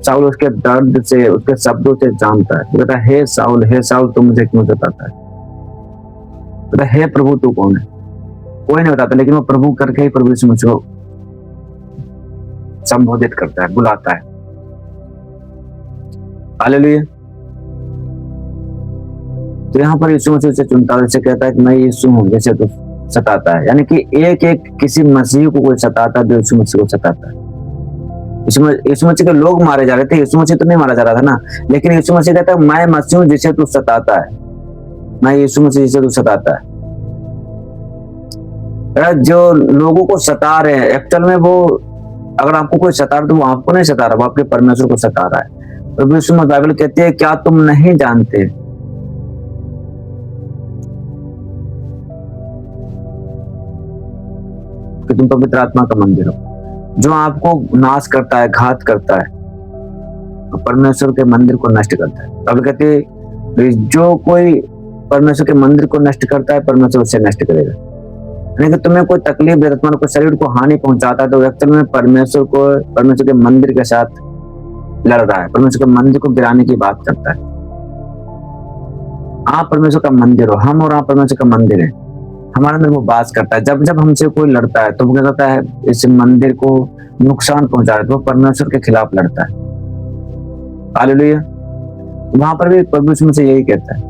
साउल उसके दर्द से, उसके शब्दों से जानता है। कहता है हे साउल तू मुझे क्यों सताता है? कहता है हे प्रभु तू कौन है? कोई नहीं बताता, लेकिन वो प्रभु करके ही प्रभु यीशु मसीह को संबोधित करता है, बुलाता है। हालेलुया। तो यहाँ पर यीशु मसीह से चुनता है, कहता है कि मैं यीशु हूँ जैसे तू सताता है। यानी कि एक एक किसी मसीह को कोई सताता है, यीशु मसीह को सताता है। यीशु मसीह के लोग मारे जा रहे थे, यीशु मसीह तो नहीं मारा जा रहा था ना, लेकिन यीशु मसीह कहता है मैं मसीह हूँ जिसे तू सताता है, मैं यीशु मसीह जिसे तू सताता है। जो लोगों को सता रहे हैं एक्चुअल में वो, अगर आपको कोई सता रहा तो वो आपको नहीं सता रहा, वो आपके परमेश्वर को सता रहा है। प्रभु यीशु में बाइबल कहती है क्या तुम नहीं जानते कि तुम पवित्र आत्मा का मंदिर हो? जो आपको नाश करता है, घात करता है, तो परमेश्वर के मंदिर को नष्ट करता है। बाइबल कहती है जो कोई परमेश्वर के मंदिर को नष्ट करता है परमेश्वर उसे नष्ट करेगा। यानी कि तुम्हें कोई तकलीफ देता, तुम्हारे को शरीर को हानि पहुंचाता है तो एक्चुअल में परमेश्वर के मंदिर के साथ लड़ रहा है, परमेश्वर के मंदिर को गिराने की बात करता है। आप परमेश्वर का मंदिर हो, हम और आप परमेश्वर का मंदिर है, हमारे अंदर वो बात करता है। जब जब हमसे कोई लड़ता है तो वो क्या करता है, इस मंदिर को नुकसान पहुंचा रहा है, तो परमेश्वर के खिलाफ लड़ता है। हालेलुया। वहां पर भी प्रभु यीशु मसीह यही कहता है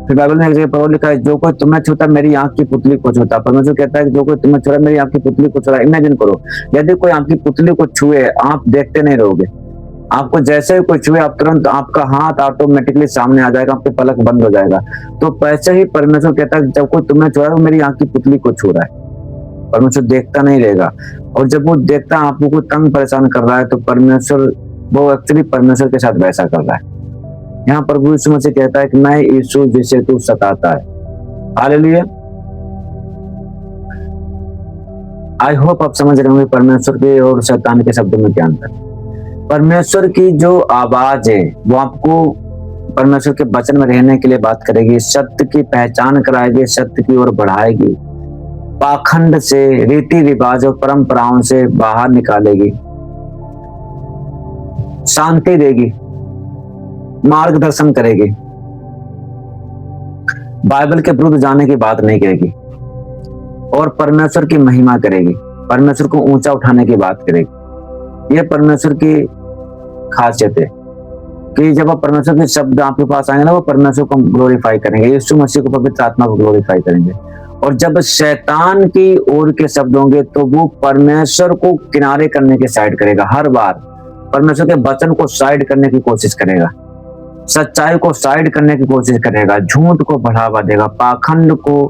फिर बाइबल में एक जगह पर और लिखा है, जो कोई तुम्हें छूता मेरी आंख की पुतली को छूता। परमेश्वर कहता है कि जो कोई तुम्हें छूता मेरी आंख की पुतली को छूता। इमेजिन करो, यदि कोई आंख की पुतली को छुए, आप देखते नहीं रहोगे, आपको जैसे ही कोई छुए आप तुरंत, आपका हाथ ऑटोमेटिकली सामने आ जाएगा, आपके पलक बंद हो जाएगा। तो वैसे ही परमेश्वर कहता है जब कोई तुम्हें छुआ है वो मेरी आंख की पुतली को छू रहा है। परमेश्वर देखता नहीं रहेगा, और जब वो देखता है आपको कोई तंग परेशान कर रहा है तो परमेश्वर, वो एक्चुअली परमेश्वर के साथ वैसा कर रहा है। यहाँ प्रभु यीशु मसीह कहता है कि मैं यीशु जिसे तू सताता है। हालेलुया। आई होप आप समझ रहे होंगे परमेश्वर के और शैतान के शब्दों में क्या अंतर है। परमेश्वर की जो आवाज है वो आपको परमेश्वर के वचन में रहने के लिए बात करेगी, सत्य की पहचान कराएगी, सत्य की ओर बढ़ाएगी, पाखंड से, रीति रिवाज और परंपराओं से बाहर निकालेगी, शांति देगी, मार्गदर्शन करेगी, बाइबल के विरुद्ध जाने की बात नहीं करेगी, और परमेश्वर की महिमा करेगी, परमेश्वर को ऊंचा उठाने की बात करेगी। यह परमेश्वर की खासियत है कि जब आप परमेश्वर के शब्द आपके पास आएंगे ना, वो परमेश्वर को ग्लोरीफाई करेंगे, यीशु मसीह को, पवित्र आत्मा को ग्लोरीफाई करेंगे। और जब शैतान की ओर के शब्द होंगे तो वो परमेश्वर को किनारे करने की साइड करेगा। हर बार परमेश्वर के वचन को साइड करने की कोशिश करेगा, सच्चाई को साइड करने की कोशिश करेगा, झूठ को बढ़ावा देगा, पाखंड को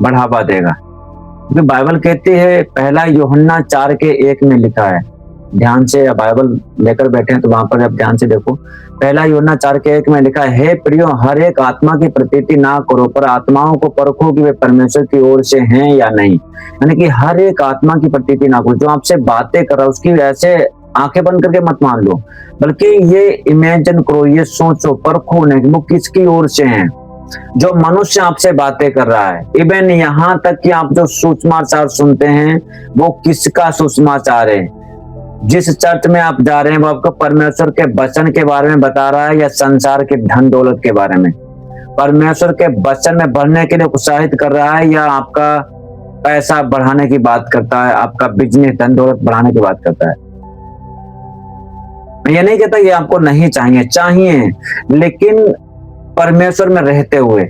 बढ़ावा देगा। क्योंकि बाइबल कहती है, पहला यूहन्ना 4:1 में लिखा है, ध्यान से बाइबल लेकर बैठे हैं तो वहां पर आप ध्यान से देखो, पहला यूहन्ना 4:1 में लिखा है, हे प्रियो, हर एक आत्मा की प्रतीति ना करो, पर आत्माओं को परखो कि वे परमेश्वर की ओर से हैं या नहीं। यानी कि हर एक आत्मा की प्रतीति ना करो, जो आपसे बातें कर रहा है उसकी ऐसे आंखें बंद करके मत मान लो, बल्कि ये इमेजिन करो, ये सोचो, परखो नहीं वो किसकी ओर से हैं। जो मनुष्य आपसे बातें कर रहा है, इवन यहाँ तक कि आप जो सुसमाचार सुनते हैं वो किसका सुसमाचार है। जिस चर्च में आप जा रहे हैं वो आपको परमेश्वर के वचन के बारे में बता रहा है या संसार के धन दौलत के बारे में। परमेश्वर के वचन में बढ़ने के लिए उत्साहित कर रहा है या आपका पैसा बढ़ाने की बात करता है, आपका बिजनेस, धन दौलत बढ़ाने की बात करता है। मैं ये नहीं कहता ये आपको नहीं चाहिए, चाहिए, लेकिन परमेश्वर में रहते हुए,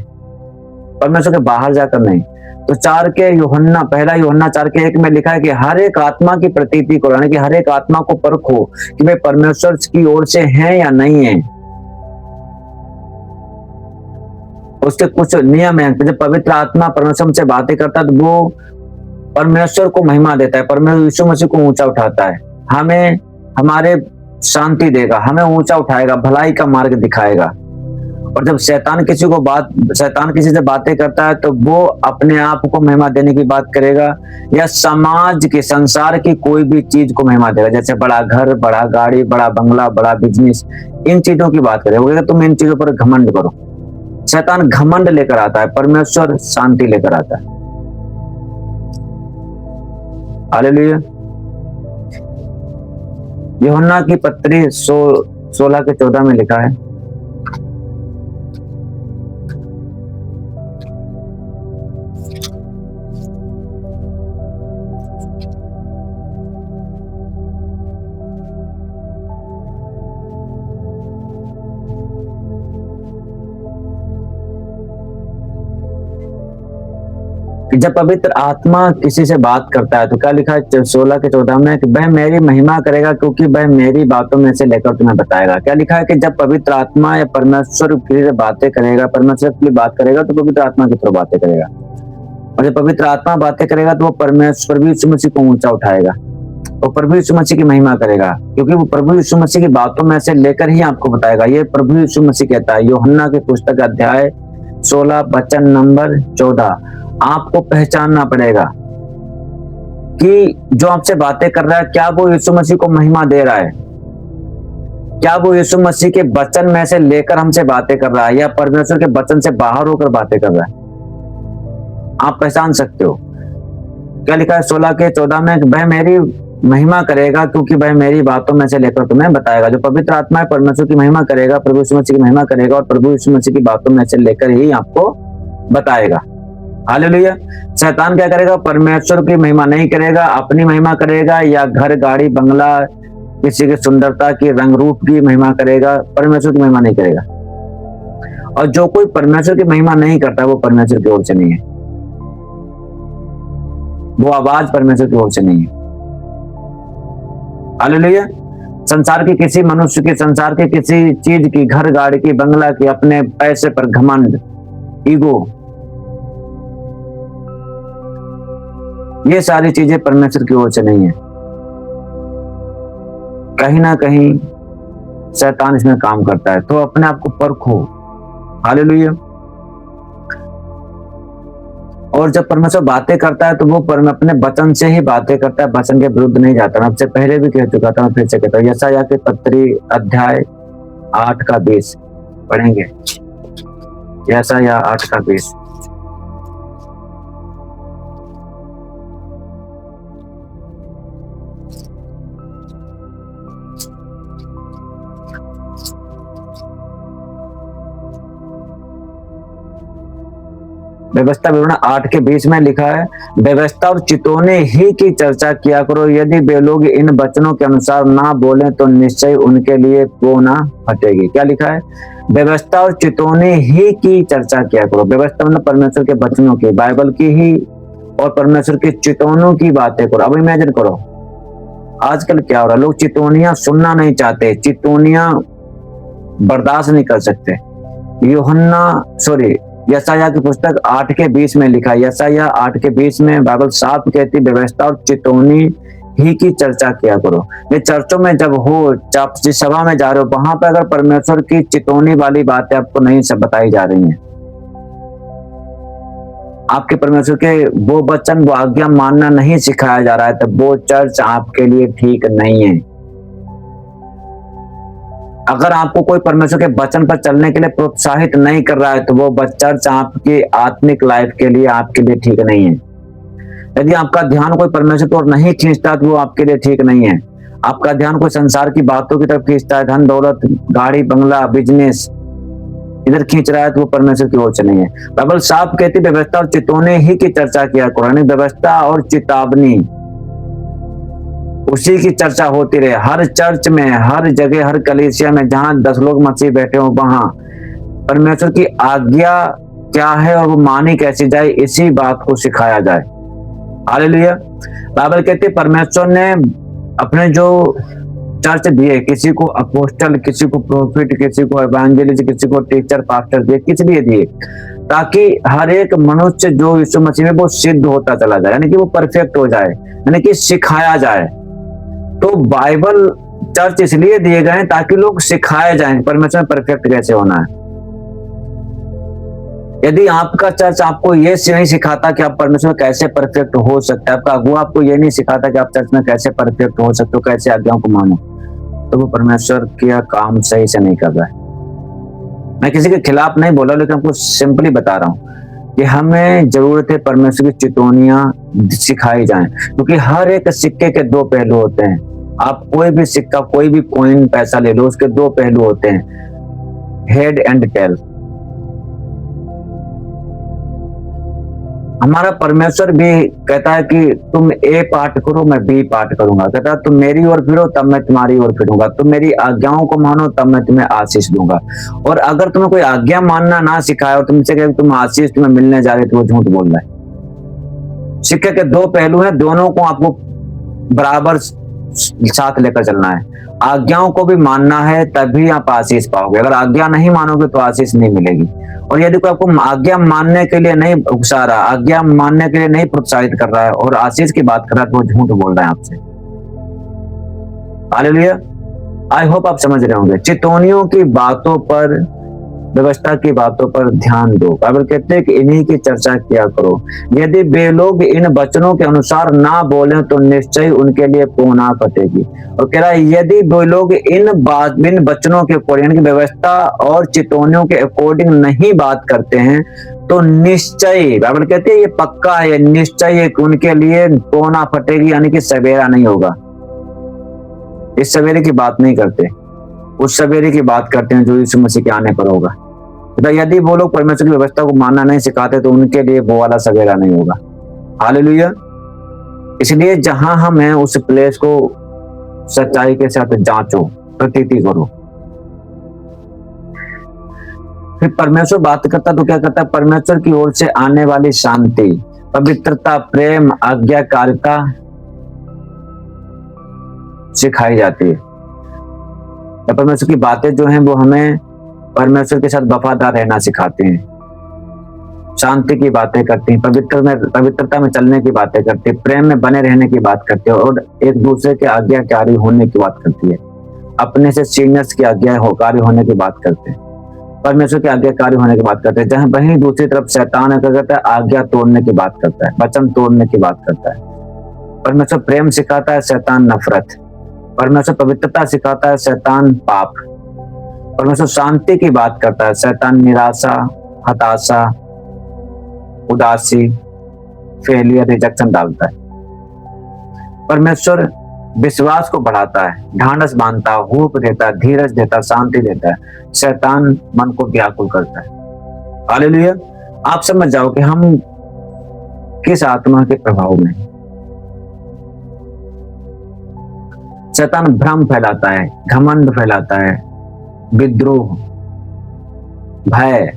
परमेश्वर के बाहर जाकर नहीं। तो पहला यूहन्ना 4:1 में लिखा है कि हर एक आत्मा की प्रतीति करो, यानी कि हर एक आत्मा को परखो कि वे परमेश्वर की ओर से हैं या नहीं है। उसके कुछ नियम हैं। जब पवित्र आत्मा परमेश्वर से बातें करता है तो वो परमेश्वर को महिमा देता है, परमेश्वर यीशु मसीह को ऊंचा उठाता है, हमें हमारे शांति देगा, हमें ऊंचा उठाएगा, भलाई का मार्ग दिखाएगा। और जब शैतान किसी से बातें करता है तो वो अपने आप को महिमा देने की बात करेगा या समाज के, संसार की कोई भी चीज को महिमा देगा, जैसे बड़ा घर, बड़ा गाड़ी, बड़ा बंगला, बड़ा बिजनेस, इन चीजों की बात करेगा। वो कहेगा तुम इन चीजों पर घमंड करो। शैतान घमंड लेकर आता है, परमेश्वर शांति लेकर आता है। हालेलुया। यूहन्ना की पत्री 16:14 में लिखा है, कि जब पवित्र आत्मा किसी से बात करता है तो क्या लिखा है 16:14 में कि वह मेरी महिमा करेगा क्योंकि वह मेरी बातों में से लेकर तुम्हें बताएगा। क्या लिखा है कि जब पवित्र आत्मा या परमेश्वर किसी से बातें करेगा, परमेश्वर के लिए बात करेगा तो पवित्र आत्मा की तरफ बातें करेगा, और जब पवित्र आत्मा बातें करेगा तो वो परमेश्वर भी यीशु मसीह को ऊंचा उठाएगा और प्रभु यीशु मसीह की महिमा करेगा, क्योंकि वो प्रभु यीशु मसीह की बातों में से लेकर ही आपको बताएगा। ये प्रभु यीशु मसीह कहता है, यूहन्ना की पुस्तक अध्याय 16 वचन नंबर 14। आपको पहचानना पड़ेगा कि जो आपसे बातें कर रहा है क्या वो यीशु मसीह को महिमा दे रहा है, क्या वो यीशु मसीह के वचन में से लेकर हमसे बातें कर रहा है या परमेश्वर के वचन से बाहर होकर बातें कर रहा है। आप पहचान सकते हो। क्या लिखा है 16:14 में, वह मेरी महिमा करेगा क्योंकि वह मेरी बातों में से लेकर तुम्हें बताएगा। जो पवित्र आत्मा है परमेश्वर की महिमा करेगा, प्रभु यीशु मसीह की महिमा करेगा और प्रभु यीशु मसीह की बातों में से लेकर ही आपको बताएगा। हालेलुया। शैतान क्या करेगा? परमेश्वर की महिमा नहीं करेगा, अपनी महिमा करेगा या घर, गाड़ी, बंगला, किसी की सुंदरता की, रंग रूप की महिमा करेगा, परमेश्वर की महिमा नहीं करेगा। और जो कोई परमेश्वर की महिमा नहीं करता वो परमेश्वर की ओर से नहीं है, वो आवाज परमेश्वर की ओर से नहीं है। हालेलुया। संसार के किसी मनुष्य की, संसार के किसी चीज की, घर गाड़ी की, बंगला की, अपने पैसे पर घमंड, ईगो, ये सारी चीजें परमेश्वर की ओर से नहीं है। कहीं ना कहीं शैतान इसमें काम करता है, तो अपने आप को परखो। हालेलुया। और जब परमेश्वर बातें करता है तो वो अपने वचन से ही बातें करता है, वचन के विरुद्ध नहीं जाता। मैं आपसे पहले भी कह चुका था, मैं फिर से कहता हूँ, यशायाह की पत्री अध्याय 8 का 20 पढ़ेंगे। यशायाह 8 का 20। व्यवस्था विवरण 8 के 20 में लिखा है, व्यवस्था और चितौनी ही की चर्चा किया करो, यदि वे लोग इन वचनों के अनुसार ना बोले तो निश्चय उनके लिए वो ना हटेगी। क्या लिखा है? व्यवस्था और चितौनी ही की चर्चा किया करो। व्यवस्था मतलब परमेश्वर के वचनों की, बाइबल की ही, और परमेश्वर की चितौनों की बातें करो। अब इमेजिन करो आजकल क्या हो रहा है, लोग चितौनियां सुनना नहीं चाहते, चितौनियां बर्दाश्त नहीं कर सकते। यशायाह की पुस्तक 8 के 20 में लिखा है, यशायाह 8 के 20 में बाइबल साफ कहती, व्यवस्था और चितौनी ही की चर्चा किया करो। ये चर्चों में जब हो, जिस सभा में जा रहे हो, वहां पर अगर परमेश्वर की चितौनी वाली बातें आपको नहीं सब बताई जा रही हैं, आपके परमेश्वर के वो वचन, वो आज्ञा मानना नहीं सिखाया जा रहा है, तो वो चर्च आपके लिए ठीक नहीं है। अगर आपको कोई परमेश्वर के वचन पर चलने के लिए प्रोत्साहित नहीं कर रहा है, तो वो चर्च आपकी आत्मिक लाइफ के लिए, आपके लिए ठीक नहीं है। यदि आपका ध्यान कोई परमेश्वर की ओर नहीं खींचता तो वो आपके लिए ठीक नहीं है। आपका ध्यान कोई संसार की बातों की तरफ खींचता है, धन दौलत, गाड़ी बंगला, बिजनेस, इधर खींच रहा है, तो वो परमेश्वर की ओर से नहीं है। बाइबल साफ कहती, व्यवस्था और चितौनी ही की चर्चा किया करो, यानी व्यवस्था और चेतावनी, उसी की चर्चा होती रहे। हर चर्च में, हर जगह, हर कलीसिया में जहां 10 लोग मसीह बैठे हो, वहां परमेश्वर की आज्ञा क्या है और वो मानी कैसे जाए, इसी बात को सिखाया जाए। हालेलुया। बाइबल कहती है परमेश्वर ने अपने जो चर्च दिए, किसी को अपोस्टल, किसी को प्रोफिट, किसी को एवेंजलिस्ट, किसी को टीचर, पास्टर दिए, किस लिए दिए? ताकि हर एक मनुष्य जो यीशु मसीह में वो सिद्ध होता चला जाए, यानी कि वो परफेक्ट हो जाए, यानी कि सिखाया जाए। तो बाइबल चर्च इसलिए दिए गए ताकि लोग सिखाए जाएं परमेश्वर में परफेक्ट कैसे होना है। यदि आपका चर्च आपको ये नहीं सिखाता कि आप परमेश्वर कैसे परफेक्ट हो सकते हैं, आपका अगुआ आपको ये नहीं सिखाता कि आप चर्च में कैसे परफेक्ट हो सकते हो, कैसे आज्ञाओं को मानो, तो वो परमेश्वर का काम सही से नहीं कर रहा है। मैं किसी के खिलाफ नहीं बोला, लेकिन आपको सिंपली बता रहा हूँ कि हमें जरूरत है परमेश्वर की चितौनियां सिखाई जाएं, क्योंकि हर एक सिक्के के 2 पहलू होते हैं। आप कोई भी सिक्का, कोई भी कॉइन, पैसा ले लो, उसके 2 पहलू होते हैं, हेड एंड टेल। हमारा परमेश्वर भी कहता है कि तुम ए पार्ट करो, मैं बी पार्ट करूंगा। कहता है तुम मेरी ओर फिरो, तब मैं तुम्हारी ओर फिरूंगा। तुम मेरी आज्ञाओं को मानो, तब मैं तुम्हें आशीष दूंगा। और अगर तुम्हें कोई आज्ञा मानना ना सिखाए और तुमसे कहे तुम आशीष तुम्हें मिलने जा रहे, तो वो झूठ बोल रहा है। सिक्के के 2 पहलू हैं, दोनों को आपको बराबर साथ लेकर चलना है। आज्ञाओं को भी मानना है, तभी आप आशीष पाओगे। अगर आज्ञा नहीं मानोगे तो आशीष नहीं मिलेगी। और यदि कोई आपको आज्ञा मानने के लिए नहीं उकसा रहा, आज्ञा मानने के लिए नहीं प्रोत्साहित कर रहा है और आशीष की बात कर रहा है, तो वो झूठ बोल रहा है आपसे। हालेलुया। आई होप आप समझ रहे होंगे। चितौनियों की बातों पर, व्यवस्था की बातों पर ध्यान दो। बाइबल कहते हैं कि इन्हीं की चर्चा किया करो। यदि वे लोग इन वचनों के अनुसार ना बोले तो निश्चय उनके लिए पुण्य कटेगी। और कह रहा है यदि वे लोग इन वचनों के अकॉर्डिंग, यानी व्यवस्था और चितौनियों के अकॉर्डिंग नहीं बात करते हैं, तो निश्चय, बाइबल कहते हैं ये पक्का है, निश्चय उनके लिए पुण्य फटेगी, यानी कि सवेरा नहीं होगा। इस सवेरे की बात नहीं करते, उस सवेरे की बात करते हैं जो यीशु मसीह के आने पर होगा। तो यदि वो लोग परमेश्वर की व्यवस्था को मानना नहीं सिखाते तो उनके लिए वो वाला सवेरा नहीं होगा। हालेलुया। इसलिए जहां हम हैं उस प्लेस को सच्चाई के साथ जांचो, प्रतीति करो। फिर परमेश्वर बात करता तो क्या करता है, परमेश्वर की ओर से आने वाली शांति, पवित्रता, प्रेम, आज्ञाकारिता सिखाई जाती है। तो परमेश्वर की बातें जो हैं वो हमें परमेश्वर के साथ वफादार रहना सिखाती हैं, शांति की बातें करती हैं, पवित्रता में चलने की बातें करती है, प्रेम में बने रहने की बात करती है और एक दूसरे के आज्ञाकारी होने की बात करती है, अपने से सीनियर्स की आज्ञाकारी होने की बात करते हैं, परमेश्वर के आज्ञाकारी होने की बात करते हैं। जहां वहीं दूसरी तरफ शैतान क्या करता है, आज्ञा तोड़ने की बात करता है, वचन तोड़ने की बात करता है। परमेश्वर प्रेम सिखाता है, शैतान नफरत। परमेश्वर पवित्रता सिखाता है, शैतान पाप। परमेश्वर शांति की बात करता है, शैतान निराशा, हताशा, उदासी, फेलियर, रिजेक्शन डालता है। परमेश्वर विश्वास को बढ़ाता है, ढांढस बांधता है, होप देता है, धीरज देता है, शांति देता है। शैतान मन को व्याकुल करता है। हालेलुया। आप समझ जाओ कि हम किस आत्मा के प्रभाव में। शैतान भ्रम फैलाता है, घमंड फैलाता है, विद्रोह, भय,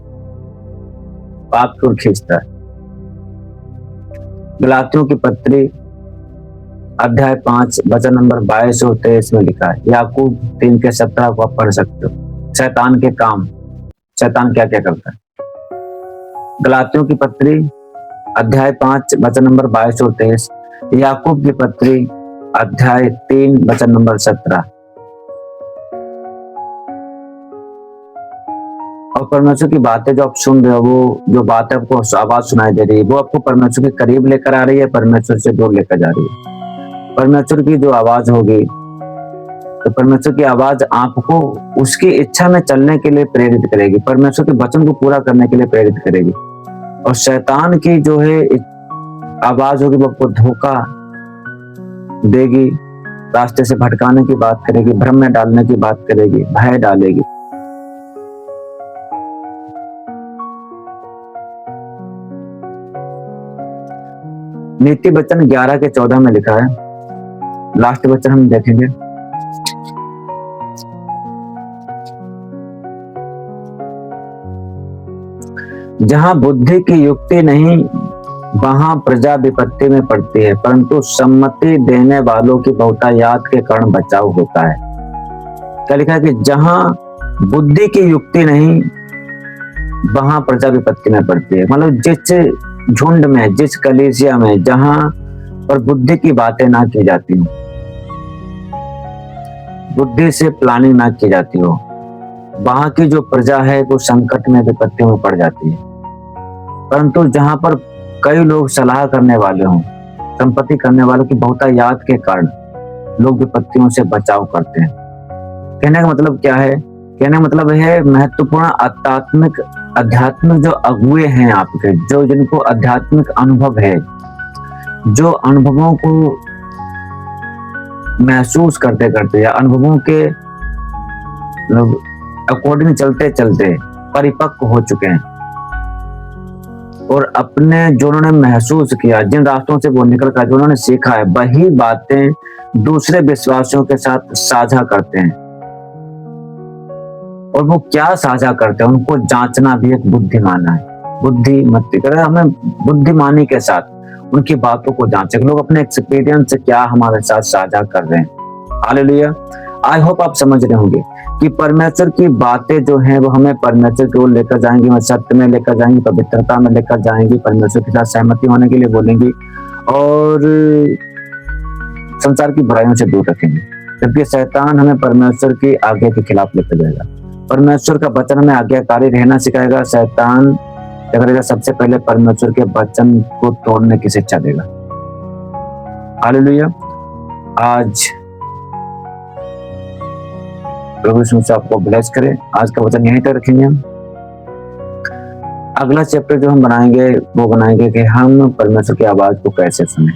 पाप को खींचता है। गलातियों की पत्री अध्याय 5 वचन नंबर 22 और 23 में लिखा है। याकूब 3:17 को आप पढ़ सकते हो। शैतान के काम, शैतान क्या क्या करता है। गलातियों की पत्री अध्याय 5 वचन नंबर 22 और 23, याकूब की पत्री अध्याय 3 वचन नंबर 17। और परमेश्वर की बातें जो आप सुन रहे हो, वो जो बात आपको आवाज सुनाई दे रही है, वो आपको परमेश्वर के करीब लेकर आ रही है, परमेश्वर से दूर लेकर जा रही है। परमेश्वर की जो आवाज होगी, तो परमेश्वर की आवाज आपको उसकी इच्छा में चलने के लिए प्रेरित करेगी, परमेश्वर के वचन को पूरा करने के लिए प्रेरित करेगी। और शैतान की जो है आवाज होगी, वो आपको धोखा देगी, रास्ते से भटकाने की बात करेगी, भ्रम में डालने की बात करेगी, भय डालेगी। नीति वचन 11:14 में लिखा है, लास्ट वचन हम देखेंगे। जहां बुद्धि की युक्ति नहीं, वहां प्रजा विपत्ति में पड़ती है, परंतु सम्मति देने वालों की बहुतायात के कारण बचाव होता है। क्या लिखा है कि जहां बुद्धि की युक्ति नहीं, वहां प्रजा विपत्ति में पड़ती है। मतलब जिस झुंड में, जिस कलीसिया में जहां पर बुद्धि की बातें ना की जाती हो, बुद्धि से प्लानिंग ना की जाती हो, वहां की जो प्रजा है वो संकट में, विपत्तियों में पड़ जाती है। परंतु जहां पर कई लोग सलाह करने वाले हों, संपत्ति करने वालों की बहुतायात के कारण लोग विपत्तियों से बचाव करते हैं। कहने का मतलब क्या है? कहने का मतलब है महत्वपूर्ण आध्यात्मिक जो अगुए हैं आपके, जो जिनको आध्यात्मिक अनुभव है, जो अनुभवों को महसूस करते करते या अनुभवों के अकॉर्डिंग चलते चलते परिपक्व हो चुके हैं और अपने जो उन्होंने महसूस किया, जिन रास्तों से वो निकल कर जो उन्होंने सीखा है, वही बातें दूसरे विश्वासियों के साथ साझा करते हैं। और वो क्या साझा करते हैं, उनको जांचना भी एक बुद्धिमाना है। बुद्धिमती कर हमें बुद्धिमानी के साथ उनकी बातों को जांचे। लोग अपने एक्सपीरियंस से क्या हमारे साथ साझा कर रहे हैं। हालेलुया। आई होप आप समझ रहे होंगे कि परमेश्वर की बातें जो हैं वो हमें परमेश्वर की ओर लेकर जाएंगी, हमें सत्य में लेकर जाएंगी, पवित्रता में लेकर जाएंगी, परमेश्वर के साथ सहमति होने के लिए बोलेंगी और संसार की बुराइयों से दूर रखेंगे। जबकि शैतान हमें परमेश्वर की आज्ञा के खिलाफ लेकर जाएगा। परमेश्वर का वचन हमें आज्ञाकारी रहना सिखाएगा। शैतान क्या करेगा? सबसे पहले परमेश्वर के वचन को तोड़ने की शिक्षा देगा। हालेलुया। आज प्रभु यीशु मसीह आपको ब्लेस करे। आज का वचन यहीं तक रखेंगे। अगला चैप्टर जो हम बनाएंगे वो बनाएंगे कि हम परमेश्वर की आवाज को कैसे सुने।